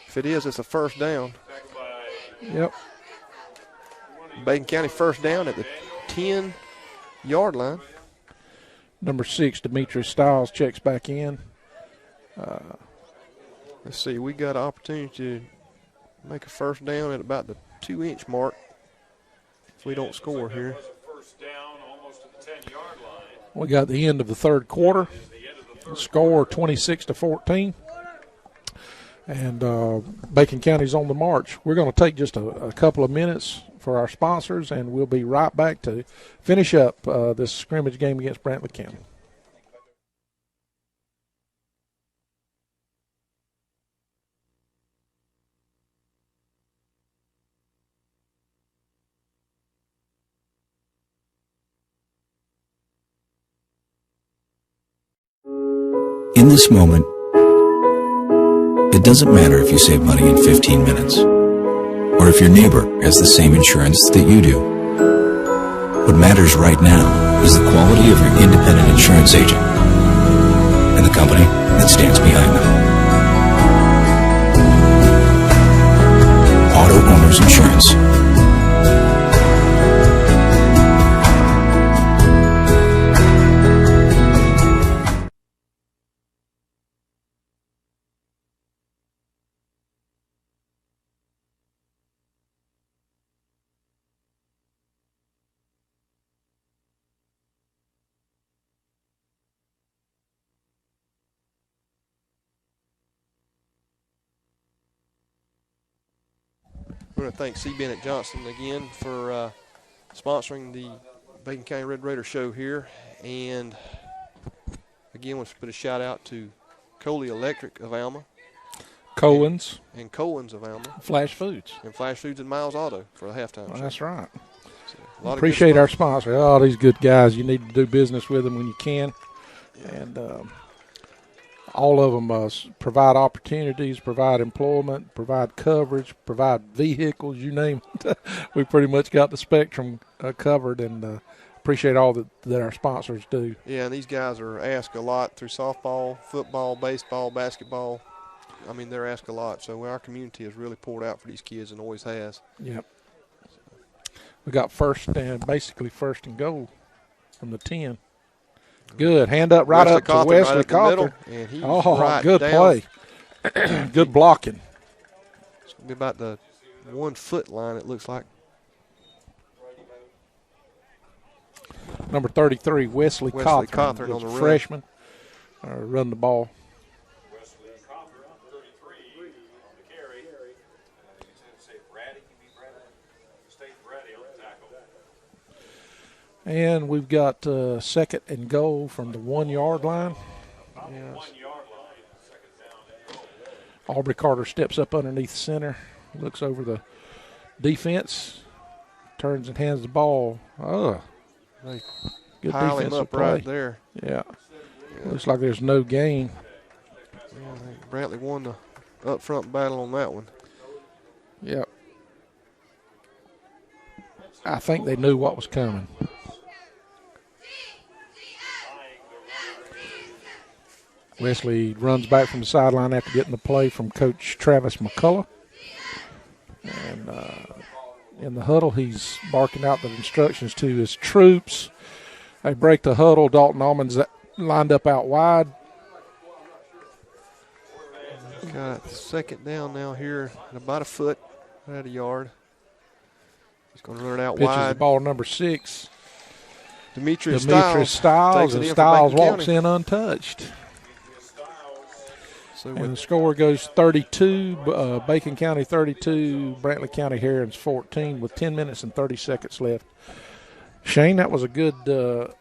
If it is, it's a first down. Yep. Bacon County first down at the 10-yard line. Number 6, Demetrius Stiles checks back in. Let's see. We got an opportunity to make a first down at about the 2-inch mark if we don't score here. We got the end of the 3rd quarter. Score 26-14. And Bacon County's on the march. We're going to take just a couple of minutes for our sponsors, and we'll be right back to finish up this scrimmage game against Brantley County. In this moment, it doesn't matter if you save money in 15 minutes, or if your neighbor has the same insurance that you do. What matters right now is the quality of your independent insurance agent and the company that stands behind them. Auto Owners Insurance. We want to thank C. Bennett Johnson again for sponsoring the Bacon County Red Raider show here. And again, let's put a shout out to Coley Electric of Alma. Cohen's. And Cohen's of Alma. Flash Foods. And Flash Foods and Miles Auto for the halftime show. That's right. So, appreciate our sponsor. All these good guys. You need to do business with them when you can. And all of them provide opportunities, provide employment, provide coverage, provide vehicles, you name it. We pretty much got the spectrum covered, and appreciate all that our sponsors do. Yeah, and these guys are asked a lot through softball, football, baseball, basketball. I mean, they're asked a lot. So our community has really poured out for these kids and always has. Yep. We got basically first and goal from the 10. Good. Hand up right up to Wesley Cawthorn. Right good down. Play. Good blocking. It's going to be about the 1 foot line, it looks like. Number 33, Wesley Cawthorn on the freshman. Run the ball. Wesley Cawthorn on 33 on the carry. Say Brady, State Brady on the tackle. And we've got second and goal from the 1 yard line. About the 1 yard line. Aubrey Carter steps up underneath center, looks over the defense, turns and hands the ball. Oh, They good pile him defensive up play. right there. Yeah. Looks like there's no gain. Yeah, I think Brantley won the up front battle on that one. Yep. I think they knew what was coming. Wesley runs back from the sideline after getting the play from Coach Travis McCullough. And in the huddle, he's barking out the instructions to his troops. They break the huddle. Dalton Almonds lined up out wide. Got second down now here at about a foot, at a yard. He's going to run it out Pitches wide. the ball number 6. Demetrius Styles, takes it and in for Styles Bacon walks County. in untouched. So And with the score goes 32, Bacon County 32, Brantley County Herons 14 with 10 minutes and 30 seconds left. Shane, that was a good, a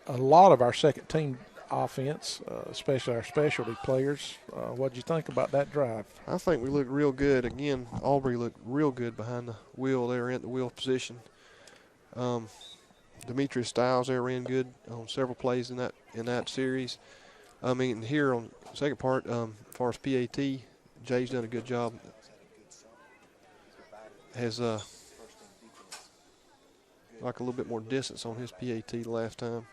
lot of our second team offense, especially our specialty players. What'd you think about that drive? I think we looked real good. Again, Aubrey looked real good behind the wheel. They were in the wheel position. Demetrius Styles there ran good on several plays in that series. I mean, here on the second part, as far as PAT, Jay's done a good job. Has like a little bit more distance on his PAT the last time.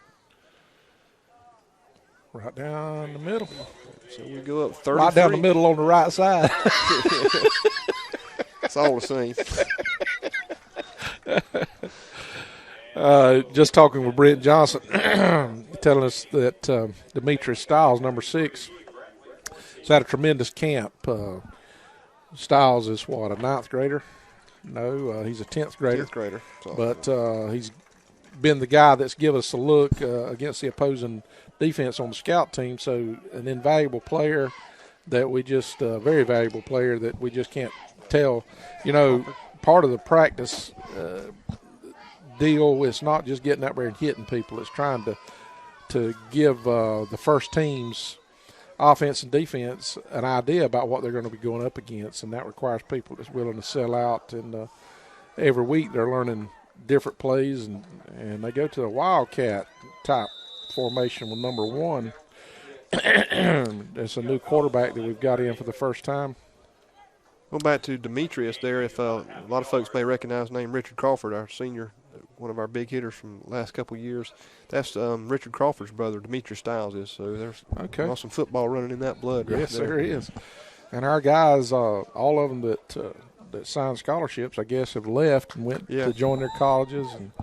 Right down the middle. So we go up 33. Right down the middle on the right side. It's all the same. Just talking with Brent Johnson, telling us that Demetrius Styles, number 6, has had a tremendous camp. Styles is what, a 9th grader? No, he's a 10th grader. 10th grader. So. But he's been the guy that's given us a look against the opposing defense on the scout team. So an invaluable player that we just, very valuable player that we just can't tell. You know, part of the practice deal is not just getting out there and hitting people. It's trying to give the first team's offense and defense an idea about what they're going to be going up against, and that requires people that's willing to sell out. And every week they're learning different plays, and they go to a Wildcat type formation with number 1. It's a new quarterback that we've got in for the first time. Go back to Demetrius there. If a lot of folks may recognize the name Richard Crawford, our senior, one of our big hitters from the last couple of years. That's Richard Crawford's brother, Demetrius Styles is. So there's some football running in that blood. Yes, right there is. And our guys, all of them that signed scholarships, I guess, have left and went to join their colleges, and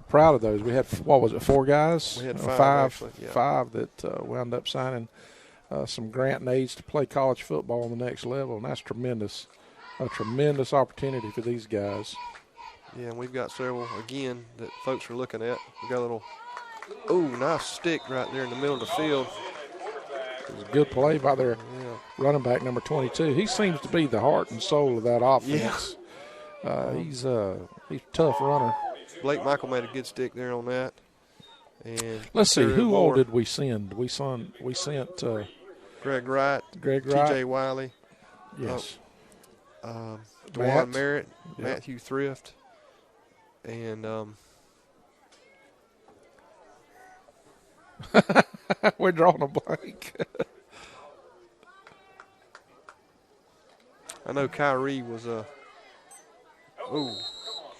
proud of those. We had, 4 guys? We had 5 actually, yeah. 5 that wound up signing some grant and aids to play college football on the next level, and that's tremendous. A tremendous opportunity for these guys. Yeah, and we've got several, again, that folks are looking at. We got a little, nice stick right there in the middle of the field. It was a good play by their running back, number 22. He seems to be the heart and soul of that offense. Yeah. He's a tough runner. Blake Michael made a good stick there on that. And let's see, who all did we send? We sent Greg Wright, T.J. Wiley. Yes. Dwan Merritt, Matthew Thrift, and we're drawing a blank. I know Kyrie was they're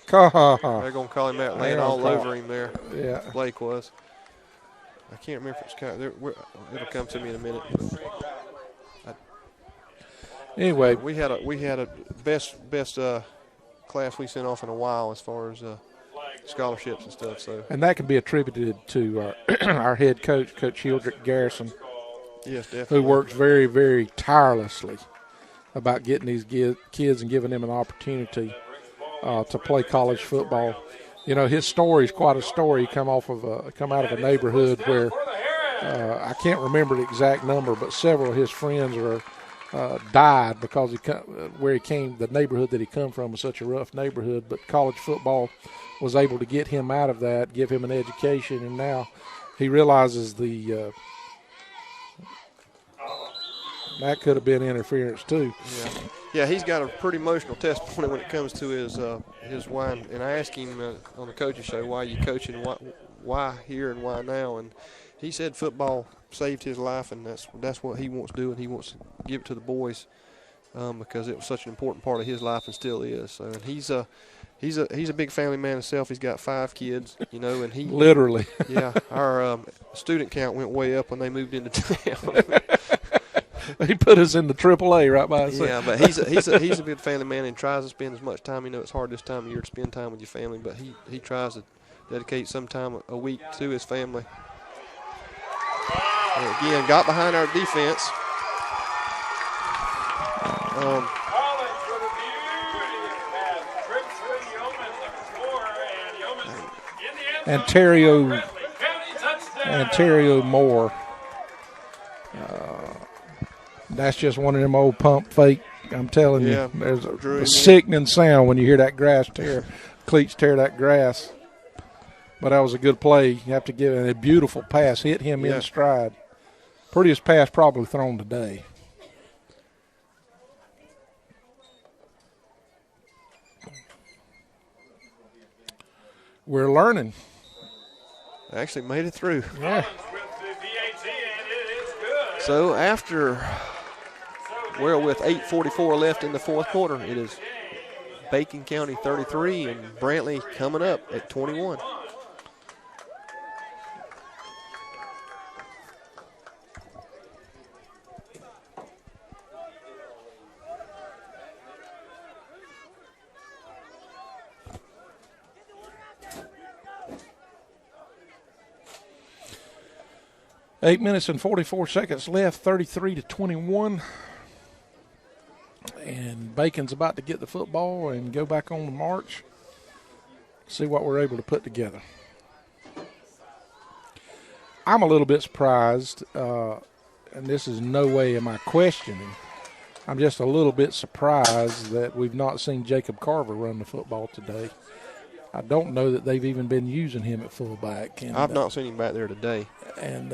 going to call him that, laying all over him there. Yeah. Blake was. I can't remember if it's Kyrie. It'll come to me in a minute. Anyway, we had a best class we sent off in a while as far as scholarships and stuff. So, and that can be attributed to our head coach, Coach Hildrick Garrison. Yes, definitely. Who works very, very tirelessly about getting these kids and giving them an opportunity to play college football. You know, his story is quite a story. He come out of a neighborhood where I can't remember the exact number, but several of his friends died because the neighborhood that he come from was such a rough neighborhood. But college football was able to get him out of that, give him an education, and now he realizes the That could have been interference too. Yeah, he's got a pretty emotional testimony when it comes to his wine. And I asked him on the coaching show, why are you coaching, why here and why now? And he said football saved his life, and that's what he wants to do, and he wants to give it to the boys because it was such an important part of his life and still is. So, and he's a big family man himself. He's got 5 kids, and he literally. Yeah, our student count went way up when they moved into town. He put us in the AAA right by himself. Yeah, but he's a good family man and tries to spend as much time. It's hard this time of year to spend time with your family, but he tries to dedicate some time a week to his family. And again, got behind our defense. Ontario Moore. That's just one of them old pump fake. I'm telling you, there's a sickening sound when you hear that cleats tear that grass. But that was a good play. You have to give it a beautiful pass. Hit him in stride. Prettiest pass probably thrown today. We're learning. Actually made it through. Yeah. So with 8:44 left in the fourth quarter, it is Bacon County 33 and Brantley coming up at 21. Eight minutes and 44 seconds left, 33-21. And Bacon's about to get the football and go back on the march. See what we're able to put together. I'm a little bit surprised, and this is no way am I questioning. I'm just a little bit surprised that we've not seen Jacob Carver run the football today. I don't know that they've even been using him at fullback. And, I've not seen him back there today. And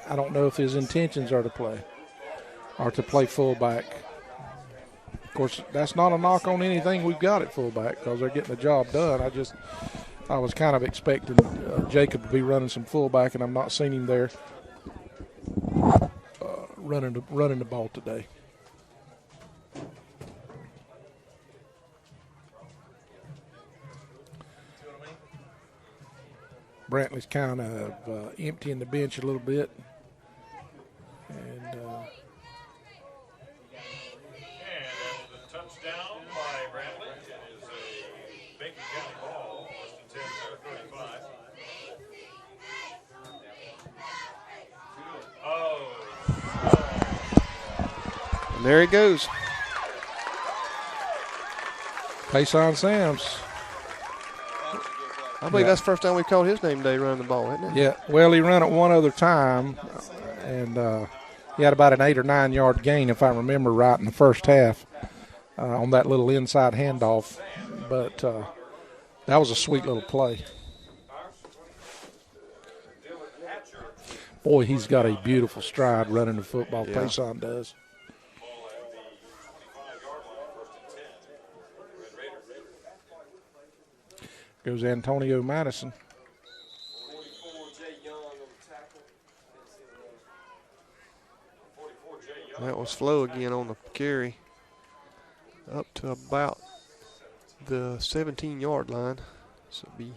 I don't know if his intentions are to play fullback. Of course, that's not a knock on anything we've got at fullback because they're getting the job done. I was kind of expecting Jacob to be running some fullback, and I'm not seeing him there running the ball today. Brantley's kind of emptying the bench a little bit. And the touchdown by Brantley. It is a Bacon County ball, first and 10, 35. And there he goes. Payson Sams. I believe that's the first time we called his name today running the ball, isn't it? Yeah, well, he ran it one other time, and he had about an 8 or 9 yard gain, if I remember right, in the first half on that little inside handoff. But that was a sweet little play. Boy, he's got a beautiful stride running the football. Yeah. Payson does. Goes Antonio Madison. That was Flo again on the carry up to about the 17-yard line. So it'll be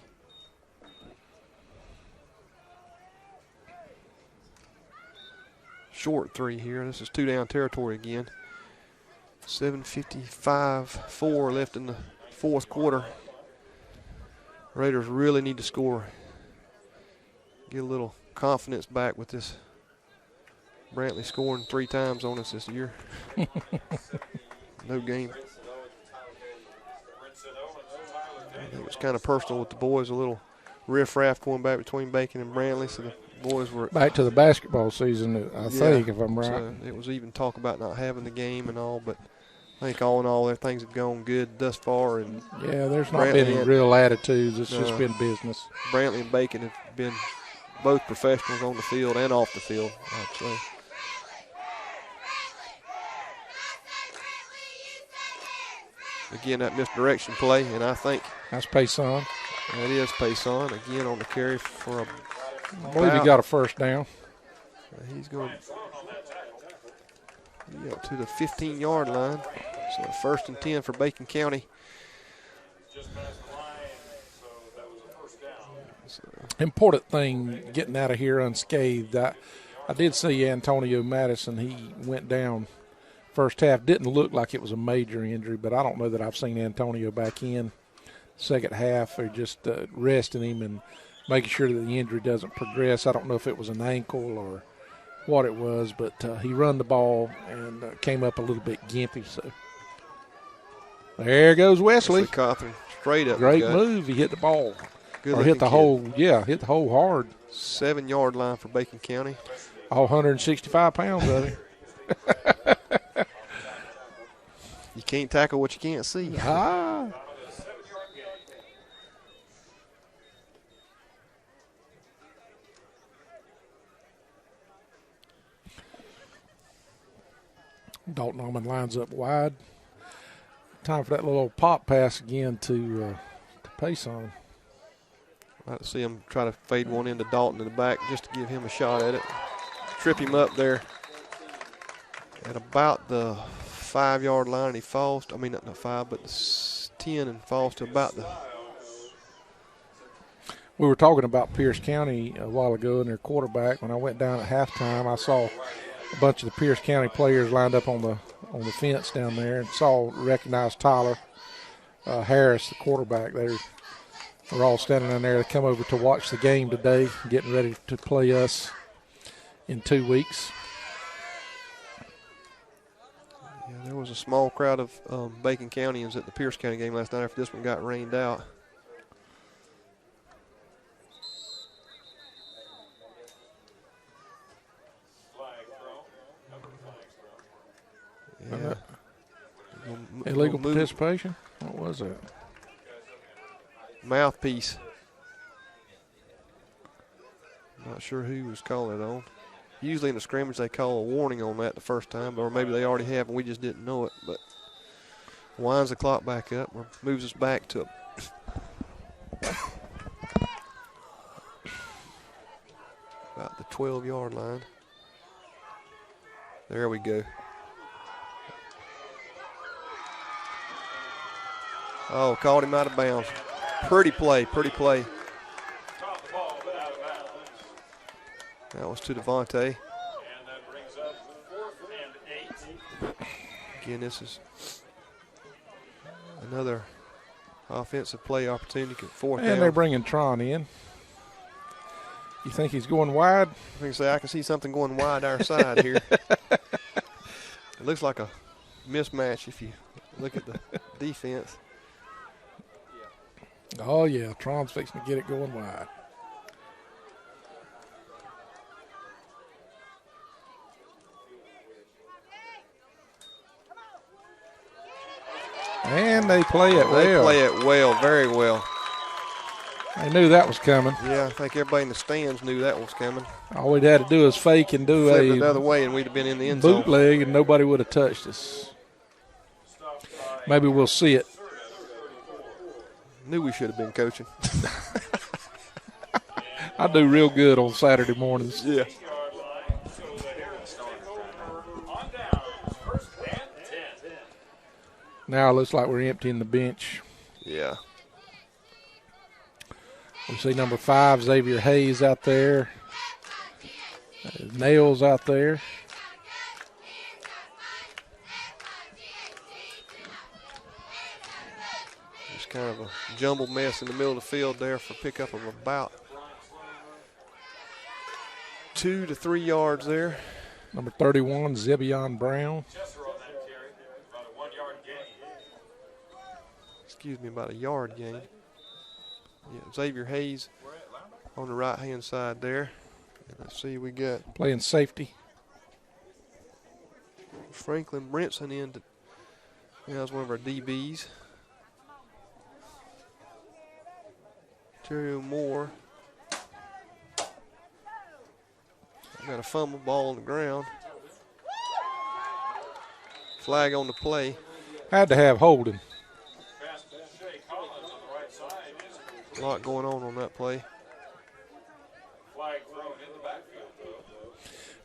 short 3 here. This is 2 down territory again. 7:55-4 left in the fourth quarter. Raiders really need to score. Get a little confidence back with this. Brantley scoring 3 times on us this year. No game. It was kind of personal with the boys, a little riff-raff going back between Bacon and Brantley, so the boys were back to the basketball season, I think, if I'm right. So it was even talk about not having the game and all, but I think all in all, things have gone good thus far. And yeah, there's not been any real attitudes. It's just been business. Brantley and Bacon have been both professionals on the field and off the field, I'd say. Again, that misdirection play, and I think That's Payson. that is Payson again on the carry for a. I believe he got a first down. He's going up to the 15-yard line. So 1st and 10 for Bacon County. Just past the line, so that was a first down. Important thing getting out of here unscathed. I did see Antonio Madison. He went down first half. Didn't look like it was a major injury, but I don't know that I've seen Antonio back in second half. They're just resting him and making sure that the injury doesn't progress. I don't know if it was an ankle or what it was, but he run the ball and came up a little bit gimpy. So there goes Wesley. Cawthorn straight up. Great move. He hit the ball. Good Or hit the kid. hole. Yeah, hit the hole hard. 7-yard line for Bacon County. All 165 pounds of him. You can't tackle what you can't see. Ah. Dalton Allman lines up wide. Time for that little pop pass again to Payson. I'd like to see him try to fade one into Dalton in the back just to give him a shot at it. Trip him up there at about the 5-yard line, and he falls. I mean, not 5, but 10, and falls to about the. We were talking about Pierce County a while ago and their quarterback. When I went down at halftime, I saw a bunch of the Pierce County players lined up on the fence down there, and recognized Tyler Harris, the quarterback. They're all standing down there to come over to watch the game today, getting ready to play us in 2 weeks. Yeah, there was a small crowd of Bacon Countyans at the Pierce County game last night after this one got rained out. Yeah. Illegal participation? What was that? Mouthpiece. Not sure who was calling it on. Usually in the scrimmage they call a warning on that the first time, or maybe they already have and we just didn't know it. But winds the clock back up or moves us back to about the 12-yard line. There we go. Oh, called him out of bounds. Pretty play, pretty play. Caught the ball, but out of bounds. That was to Devontae. And that brings up 4th and 8. Again, this is another offensive play opportunity. 4th down. And they're bringing Tron in. You think he's going wide? I can see something going wide our side here. It looks like a mismatch if you look at the defense. Oh, yeah. Tron's fixing to get it going wide. And they play it well. They play it well, very well. I knew that was coming. Yeah, I think everybody in the stands knew that was coming. All we'd had to do is fake and do Flip it the a other way, and we'd have been in the end zone. bootleg, and nobody would have touched us. Maybe we'll see it. Knew we should have been coaching. I do real good on Saturday mornings. Yeah. Now it looks like we're emptying the bench. Yeah. We see number 5, Xavier Hayes, out there. Nails out there. Just kind of a jumbled mess in the middle of the field there for pickup of about 2 to 3 yards there. Number 31, Zebion Brown. Excuse me, about a yard gain. Yeah, Xavier Hayes on the right-hand side there. And let's see, we got Playing safety. Franklin Brinson in. That was one of our DBs. Terry Moore. Got a fumble ball on the ground. Flag on the play. Had to have holding. A lot going on that play. Flag thrown in the backfield, though.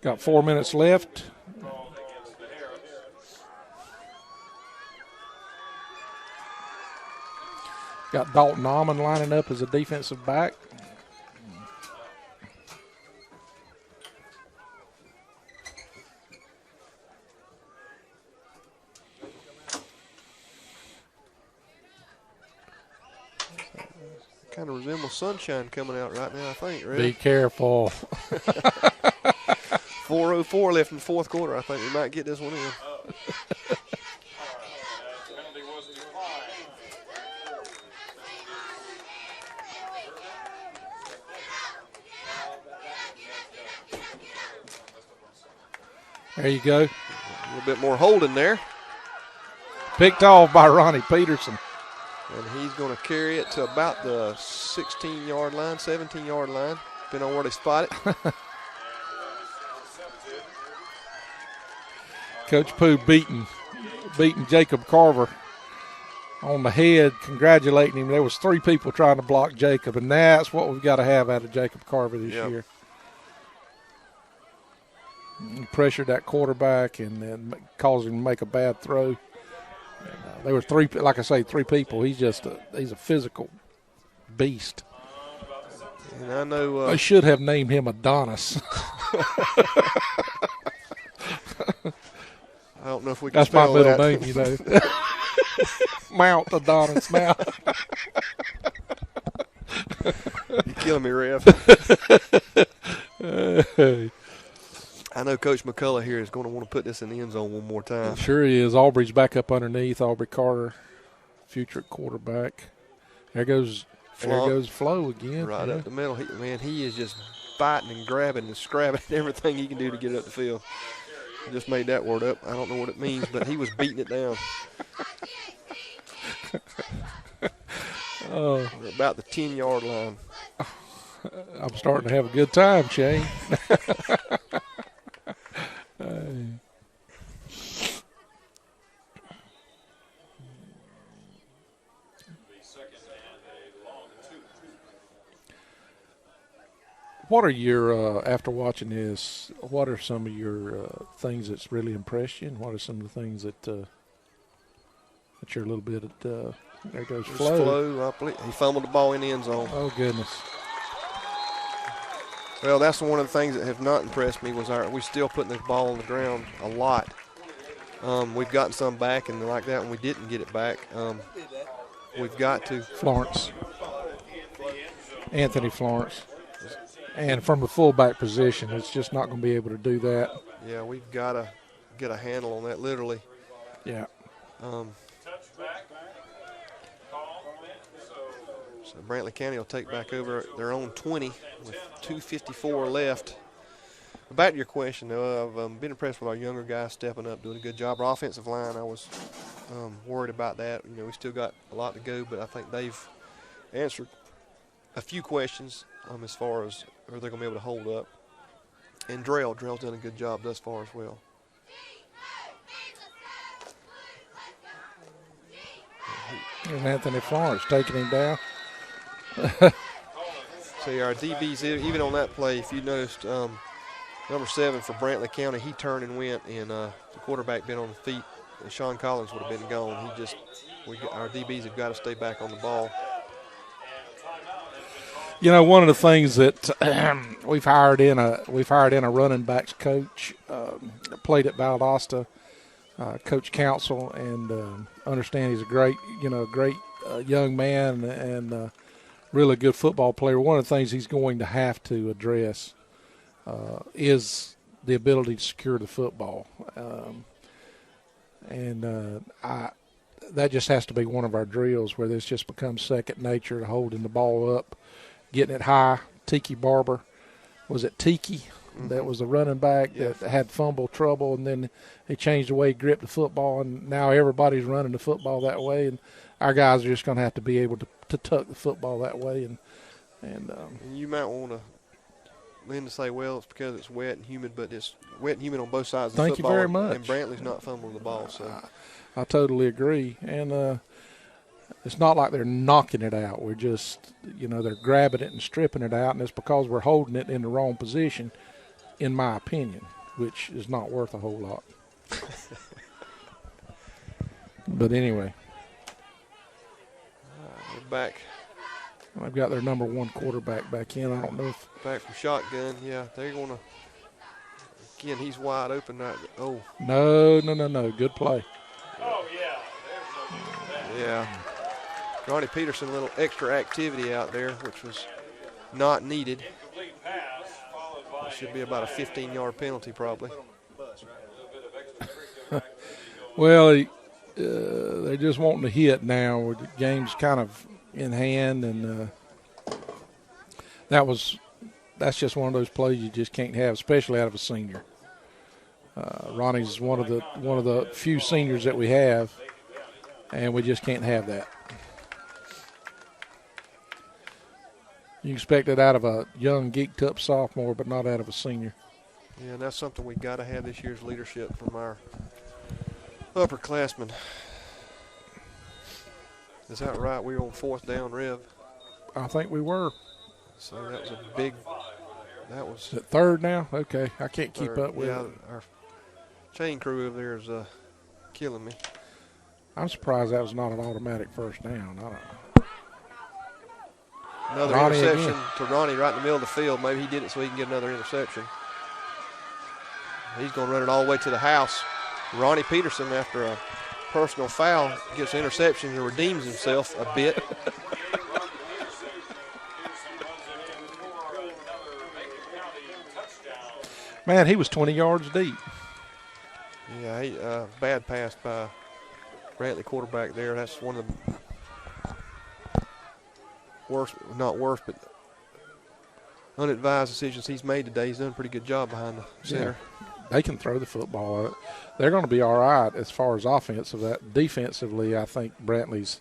Got 4 minutes left. Called against the Harris. Got Dalton Almond lining up as a defensive back. Kind of resembles sunshine coming out right now, I think, Red. Be careful. 4:04 left in the fourth quarter. I think we might get this one in. Penalty was declined. There you go. A little bit more holding there. Picked off by Ronnie Peterson. And he's going to carry it to about the 16-yard line, 17-yard line, depending on where they spot it. Coach Pooh beating Jacob Carver on the head, congratulating him. There was 3 people trying to block Jacob, and that's what we've got to have out of Jacob Carver this year. He pressured that quarterback and then caused him to make a bad throw. There were 3, like I say, 3 people. He's a physical beast. And I know they should have named him Adonis. I don't know if we can That's my spell middle that. name, you know. Mount Adonis now. You're killing me, Rev. I know Coach McCullough here is going to want to put this in the end zone one more time. Sure he is. Aubrey's back up underneath. Aubrey Carter, future quarterback. There goes Flo again. Right up the middle. He is just biting and grabbing and scrabbing everything he can do to get it up the field. I just made that word up. I don't know what it means, but he was beating it down. We're about the 10-yard line. I'm starting to have a good time, Shane. What are your, after watching this, what are some of your things that's really impressed you, and what are some of the things that you're a little bit at, there goes Flo. He fumbled the ball in the end zone. Oh, goodness. Well, that's one of the things that have not impressed me was we're still putting this ball on the ground a lot. We've gotten some back, and like that when we didn't get it back, we've got to. Anthony Florence. And from the fullback position, it's just not going to be able to do that. Yeah, we've got to get a handle on that, literally. Yeah. So Brantley County will take back over their own 20 with 2:54 left. Back to your question, though, I've been impressed with our younger guys stepping up, doing a good job. Our offensive line, I was worried about that. You know, we still got a lot to go, but I think they've answered a few questions as far as are they going to be able to hold up. And Drell's done a good job thus far as well. There's Anthony Florence taking him down. See, our DBs, even on that play, if you noticed, number 7 for Brantley County, he turned and went, and the quarterback been on the feet. Sean Collins would have been gone. Our DBs have got to stay back on the ball. You know, one of the things that we've hired in a running backs coach, played at Valdosta, Coach Council, and understand he's a great young man and really good football player. One of the things he's going to have to address is the ability to secure the football, that just has to be one of our drills where this just becomes second nature to holding the ball up. Getting it high. Tiki Barber, was it Tiki? Mm-hmm. That was the running back that had fumble trouble, and then he changed the way he gripped the football, and now everybody's running the football that way, and our guys are just going to have to be able to tuck the football that way. And you might want to then to say, well, it's because it's wet and humid, but it's wet and humid on both sides of the football. Thank you very much. And Brantley's not fumbling the ball. So I totally agree. And it's not like they're knocking it out. We're just, they're grabbing it and stripping it out, and it's because we're holding it in the wrong position, in my opinion, which is not worth a whole lot. But anyway. We're back. I've got their number 1 quarterback back in. I don't know if. Back from shotgun. Yeah, they're going to. Again, he's wide open. Oh. No. Good play. Oh, yeah. Yeah. Ronnie Peterson, a little extra activity out there, which was not needed. Incomplete pass, followed by It should be about a 15-yard penalty probably. Well, they're just wanting to hit now. The game's kind of in hand, and that's just one of those plays you just can't have, especially out of a senior. Ronnie's one of the few seniors that we have, and we just can't have that. You expect it out of a young, geeked-up sophomore, but not out of a senior. Yeah, and that's something we got to have this year's leadership from our upperclassmen. Is that right? We were on 4th down, Rev. I think we were. So that was a big. That was. Is it 3rd now? Okay, I can't keep third. up with Yeah, it. our chain crew over there is killing me. I'm surprised that was not an automatic first down. I don't know. Another Ronnie interception again. to Ronnie right in the middle of the field. Maybe he did it so he can get another interception. He's going to run it all the way to the house. Ronnie Peterson, after a personal foul, gets an interception and redeems himself a bit. Man, he was 20 yards deep. Yeah, bad pass by Brantley quarterback there. That's one of the worst, not worst, but unadvised decisions he's made today. He's done a pretty good job behind the center. Yeah. They can throw the football. They're going to be all right as far as offensive. Defensively, I think Brantley's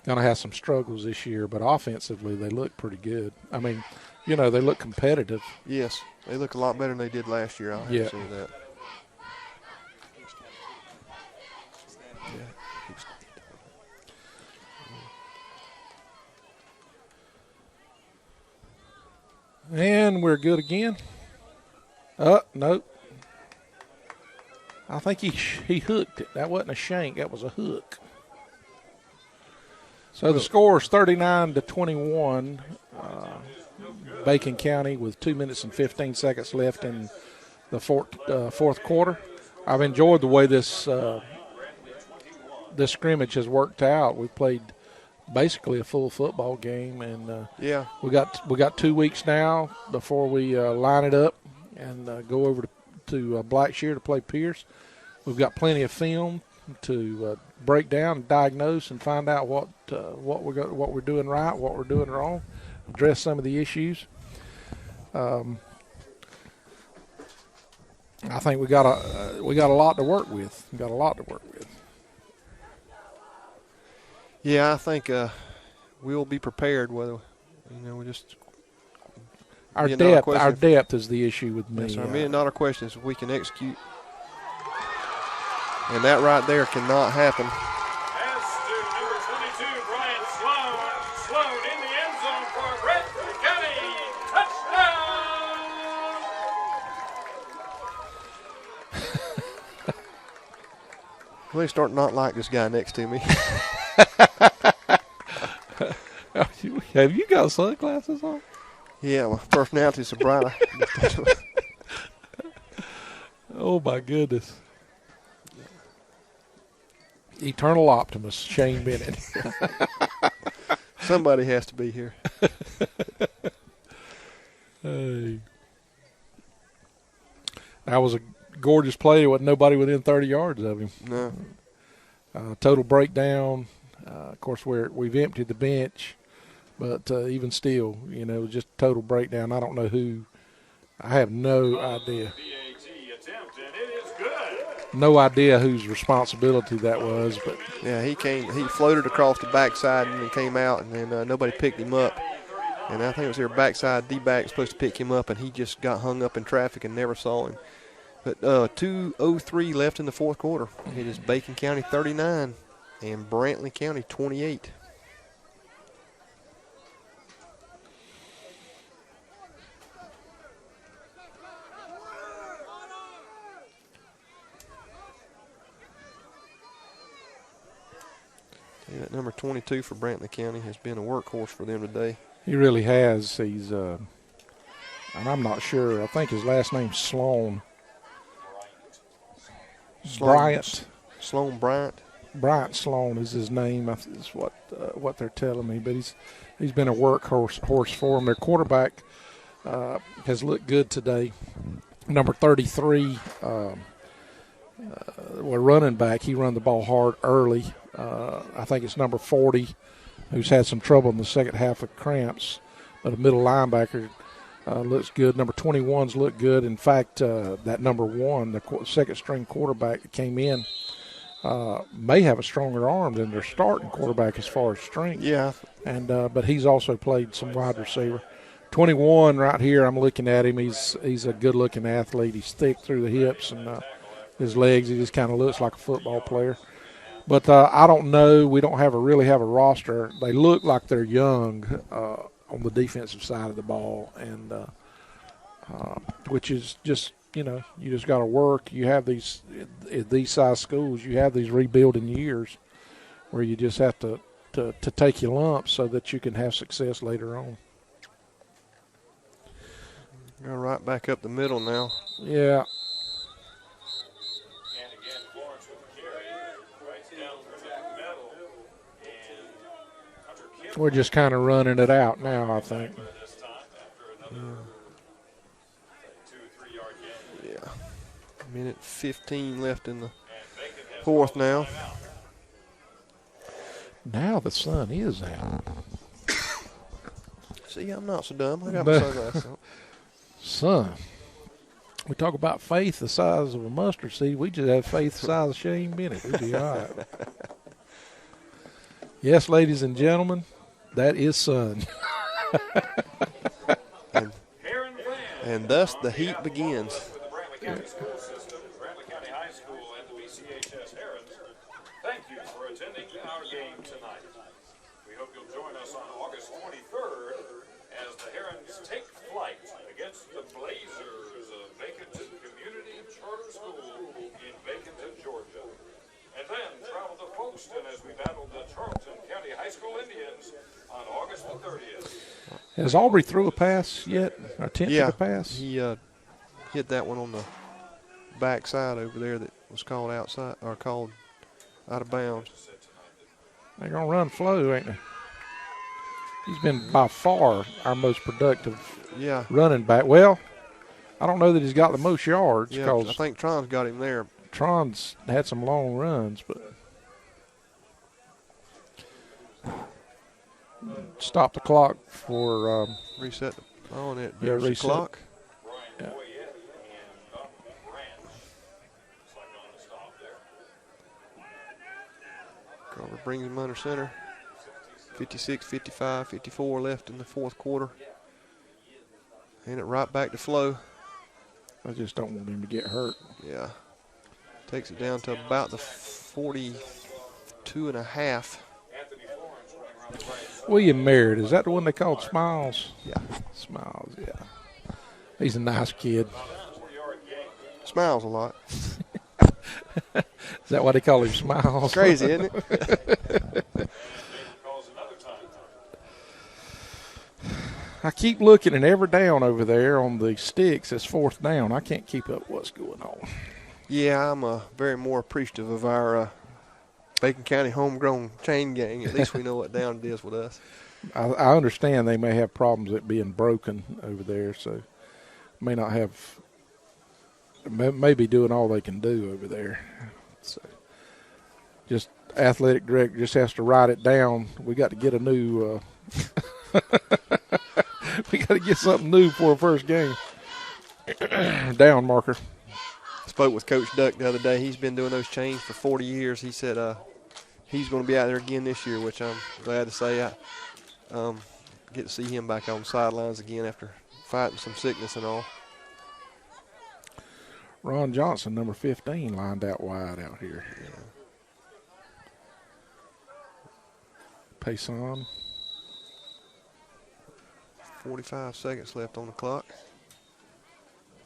going to have some struggles this year, but offensively they look pretty good. I mean, they look competitive. Yes, they look a lot better than they did last year. I'll have to say that. And we're good again. Nope. I think he hooked it. That wasn't a shank. That was a hook. So the score is 39-21. Bacon County with 2 minutes and 15 seconds left in the fourth quarter. I've enjoyed the way this scrimmage has worked out. We've played basically a full football game, and we got 2 weeks now before we line it up and go over to Blackshear to play Pierce. We've got plenty of film to break down and diagnose and find out what we're doing right, what we're doing wrong, address some of the issues. I think we got a lot to work with. Yeah, I think we will be prepared. Whether we just our depth is the issue with me. Yes, our $1,000,000 question is if we can execute, and that right there cannot happen. Pass to number 22, Brian Sloan in the end zone for Brantley County. Touchdown! They start not like this guy next to me. Have you got sunglasses on? Yeah, my personality's so bright. Oh, my goodness. Eternal optimist, Shane Bennett. Somebody has to be here. Hey. That was a gorgeous play. There wasn't nobody within 30 yards of him. No. Total breakdown. Of course, we've emptied the bench. But even still, just total breakdown. I don't know who. I have no idea. Attempt, and it is good. No idea whose responsibility that was. But yeah, he floated across the backside and then came out, and then nobody picked him up. And I think it was their backside D-back supposed to pick him up, and he just got hung up in traffic and never saw him. But 2:03 left in the fourth quarter. It is Bacon County 39 and Brantley County 28. Yeah, that number 22 for Brantley County has been a workhorse for them today. He really has. He's, and I'm not sure. I think his last name's Sloan. Bryant. Sloan Bryant. Bryant Sloan is his name. Is what they're telling me. But he's been a workhorse for him. Their quarterback has looked good today. Number 33, running back. He run the ball hard early. I think it's number 40, who's had some trouble in the second half with cramps. But a middle linebacker looks good. Number 21's looked good. In fact, that number 1, the second-string quarterback that came in, may have a stronger arm than their starting quarterback as far as strength. Yeah. And but he's also played some wide receiver. 21 right here, I'm looking at him. He's a good-looking athlete. He's thick through the hips and his legs. He just kind of looks like a football player. But I don't know. We don't really have a roster. They look like they're young on the defensive side of the ball, and which is just, you just got to work. You have these size schools. You have these rebuilding years where you just have to take your lumps so that you can have success later on. Go right back up the middle now. Yeah. And again, Florence with the carry, right down to the middle, and Hunter Kidd We're just kind of running it out now, I think. this time after another 2-3 yard gain. Yeah. Minute 15 left in the And Bacon has fourth called a now. timeout. Now the sun is out. See, I'm not so dumb. I got my sunglasses on. Son, we talk about faith the size of a mustard seed. We just have faith the size of Shane Bennett. We'll be all right. Yes, ladies and gentlemen, that is sun. And thus the heat begins. With the Brantley County School System, Brantley County High School, and the BCHS Herons, thank you for attending our game tonight. We hope you'll join us on August 23rd as the Herons take flight against the Blazers of Baconton Community Charter School in Baconton, Georgia. And then travel to Folkestone as we battle the Charlton County High School Indians on August the 30th. Has Aubrey threw a pass yet? Attempted a pass? He hit that one on the back side over there that was called outside or called out of bounds. They're going to run flow, ain't they? He's been by far our most productive running back. Well, I don't know that he's got the most yards because I think Tron's got him there. Tron's had some long runs, but stop the clock for Reset on it. Yeah, There's the reset. clock. Brian Boyette and Buck Branch. Looks like on the stop there. Carver brings him under center. 56, 55, 54 left in the fourth quarter. And it right back to Flo. I just don't want him to get hurt. Yeah. Takes it down to about the 42 and a half. Anthony Florence running around the right. William Merritt, is that the one they called Smiles? Yeah. Smiles, yeah. He's a nice kid. 4-yard gain. Smiles a lot. Is that why they call him Smiles? Crazy, isn't it? Calls another timeout. I keep looking at every down over there on the sticks. It's fourth down. I can't keep up what's going on. Yeah, I'm very more appreciative of our Bacon County homegrown chain gang. At least we know what down it is with us. I understand they may have problems at being broken over there, so may not have – may be doing all they can do over there. So just athletic director just has to write it down. We got to get a new we got to get something new for our first game. Down marker. Spoke with Coach Duck the other day. He's been doing those chains for 40 years. He said he's going to be out there again this year, which I'm glad to say. I get to see him back on the sidelines again after fighting some sickness and all. Ron Johnson, number 15, lined out wide out here. Yeah. Payson. 45 seconds left on the clock.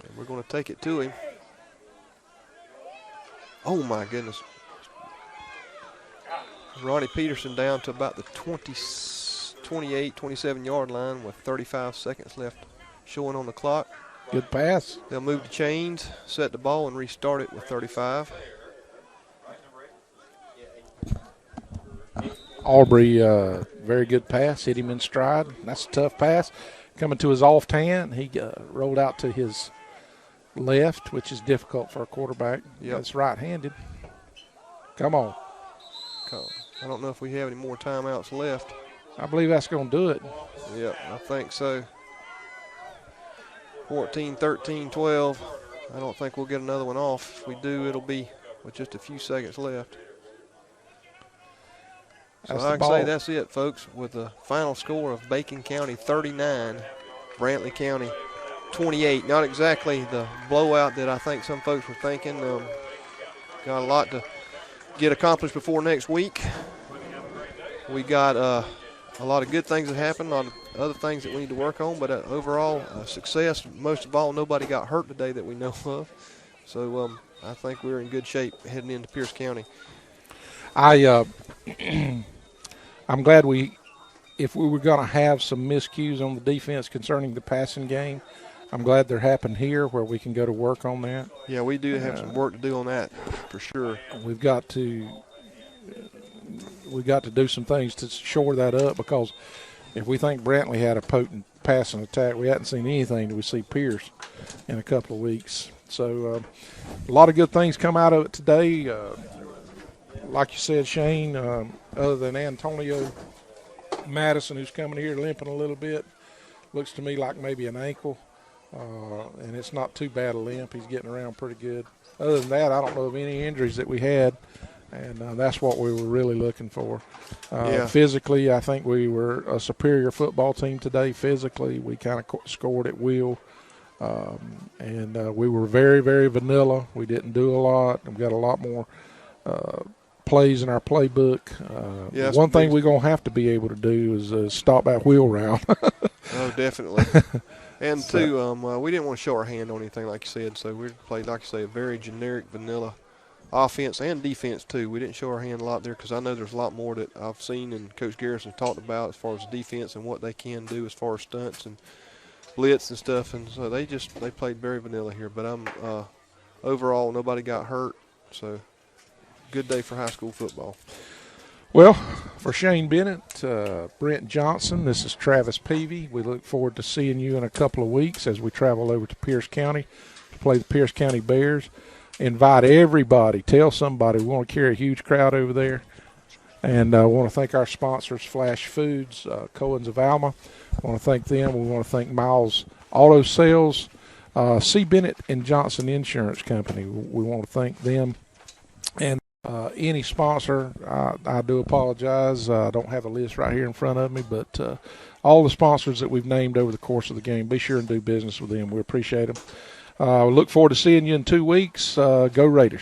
And we're going to take it to him. Oh, my goodness. Ronnie Peterson down to about the 28, 27-yard line with 35 seconds left showing on the clock. Good pass. They'll move the chains, set the ball, and restart it with 35. Aubrey, very good pass, hit him in stride. That's a tough pass. Coming to his off hand, he rolled out to his left, which is difficult for a quarterback. Yep. That's right-handed. Come on. I don't know if we have any more timeouts left. I believe that's going to do it. Yep, I think so. 14, 13, 12. I don't think we'll get another one off. If we do, it'll be with just a few seconds left. So I can say that's it, folks, with the final score of Bacon County 39, Brantley County 28. Not exactly the blowout that I think some folks were thinking. Got a lot to get accomplished before next week. We got a lot of good things that happened, a lot of other things that we need to work on, but overall success. Most of all, nobody got hurt today that we know of. So I think we're in good shape heading into Pierce County. I'm glad if we were going to have some miscues on the defense concerning the passing game, I'm glad they're happening here where we can go to work on that. Yeah, we do have some work to do on that for sure. We've got to do some things to shore that up, because if we think Brantley had a potent passing attack, we hadn't seen anything till we see Pierce in a couple of weeks. So a lot of good things come out of it today. Like you said, Shane, other than Antonio Madison, who's coming here limping a little bit, looks to me like maybe an ankle, and it's not too bad a limp. He's getting around pretty good. Other than that, I don't know of any injuries that we had, and that's what we were really looking for. Physically, I think we were a superior football team today. Physically, we kind of scored at will, and we were very, very vanilla. We didn't do a lot. We've got a lot more plays in our playbook. One thing we're going to have to be able to do is stop that wheel route. Oh, definitely. And, too, we didn't want to show our hand on anything, like you said, so we played, like you say, a very generic, vanilla offense and defense, too. We didn't show our hand a lot there because I know there's a lot more that I've seen and Coach Garrison talked about as far as defense and what they can do as far as stunts and blitz and stuff. And so they played very vanilla here. But overall, nobody got hurt, so good day for high school football. Well, for Shane Bennett, Brent Johnson, this is Travis Peavy. We look forward to seeing you in a couple of weeks as we travel over to Pierce County to play the Pierce County Bears. Invite everybody. Tell somebody. We want to carry a huge crowd over there. And I want to thank our sponsors, Flash Foods, Cohen's of Alma. I want to thank them. We want to thank Miles Auto Sales, C. Bennett and Johnson Insurance Company. We want to thank them. And any sponsor, I do apologize. I don't have a list right here in front of me, but all the sponsors that we've named over the course of the game, be sure and do business with them. We appreciate them. Look forward to seeing you in 2 weeks. Go Raiders.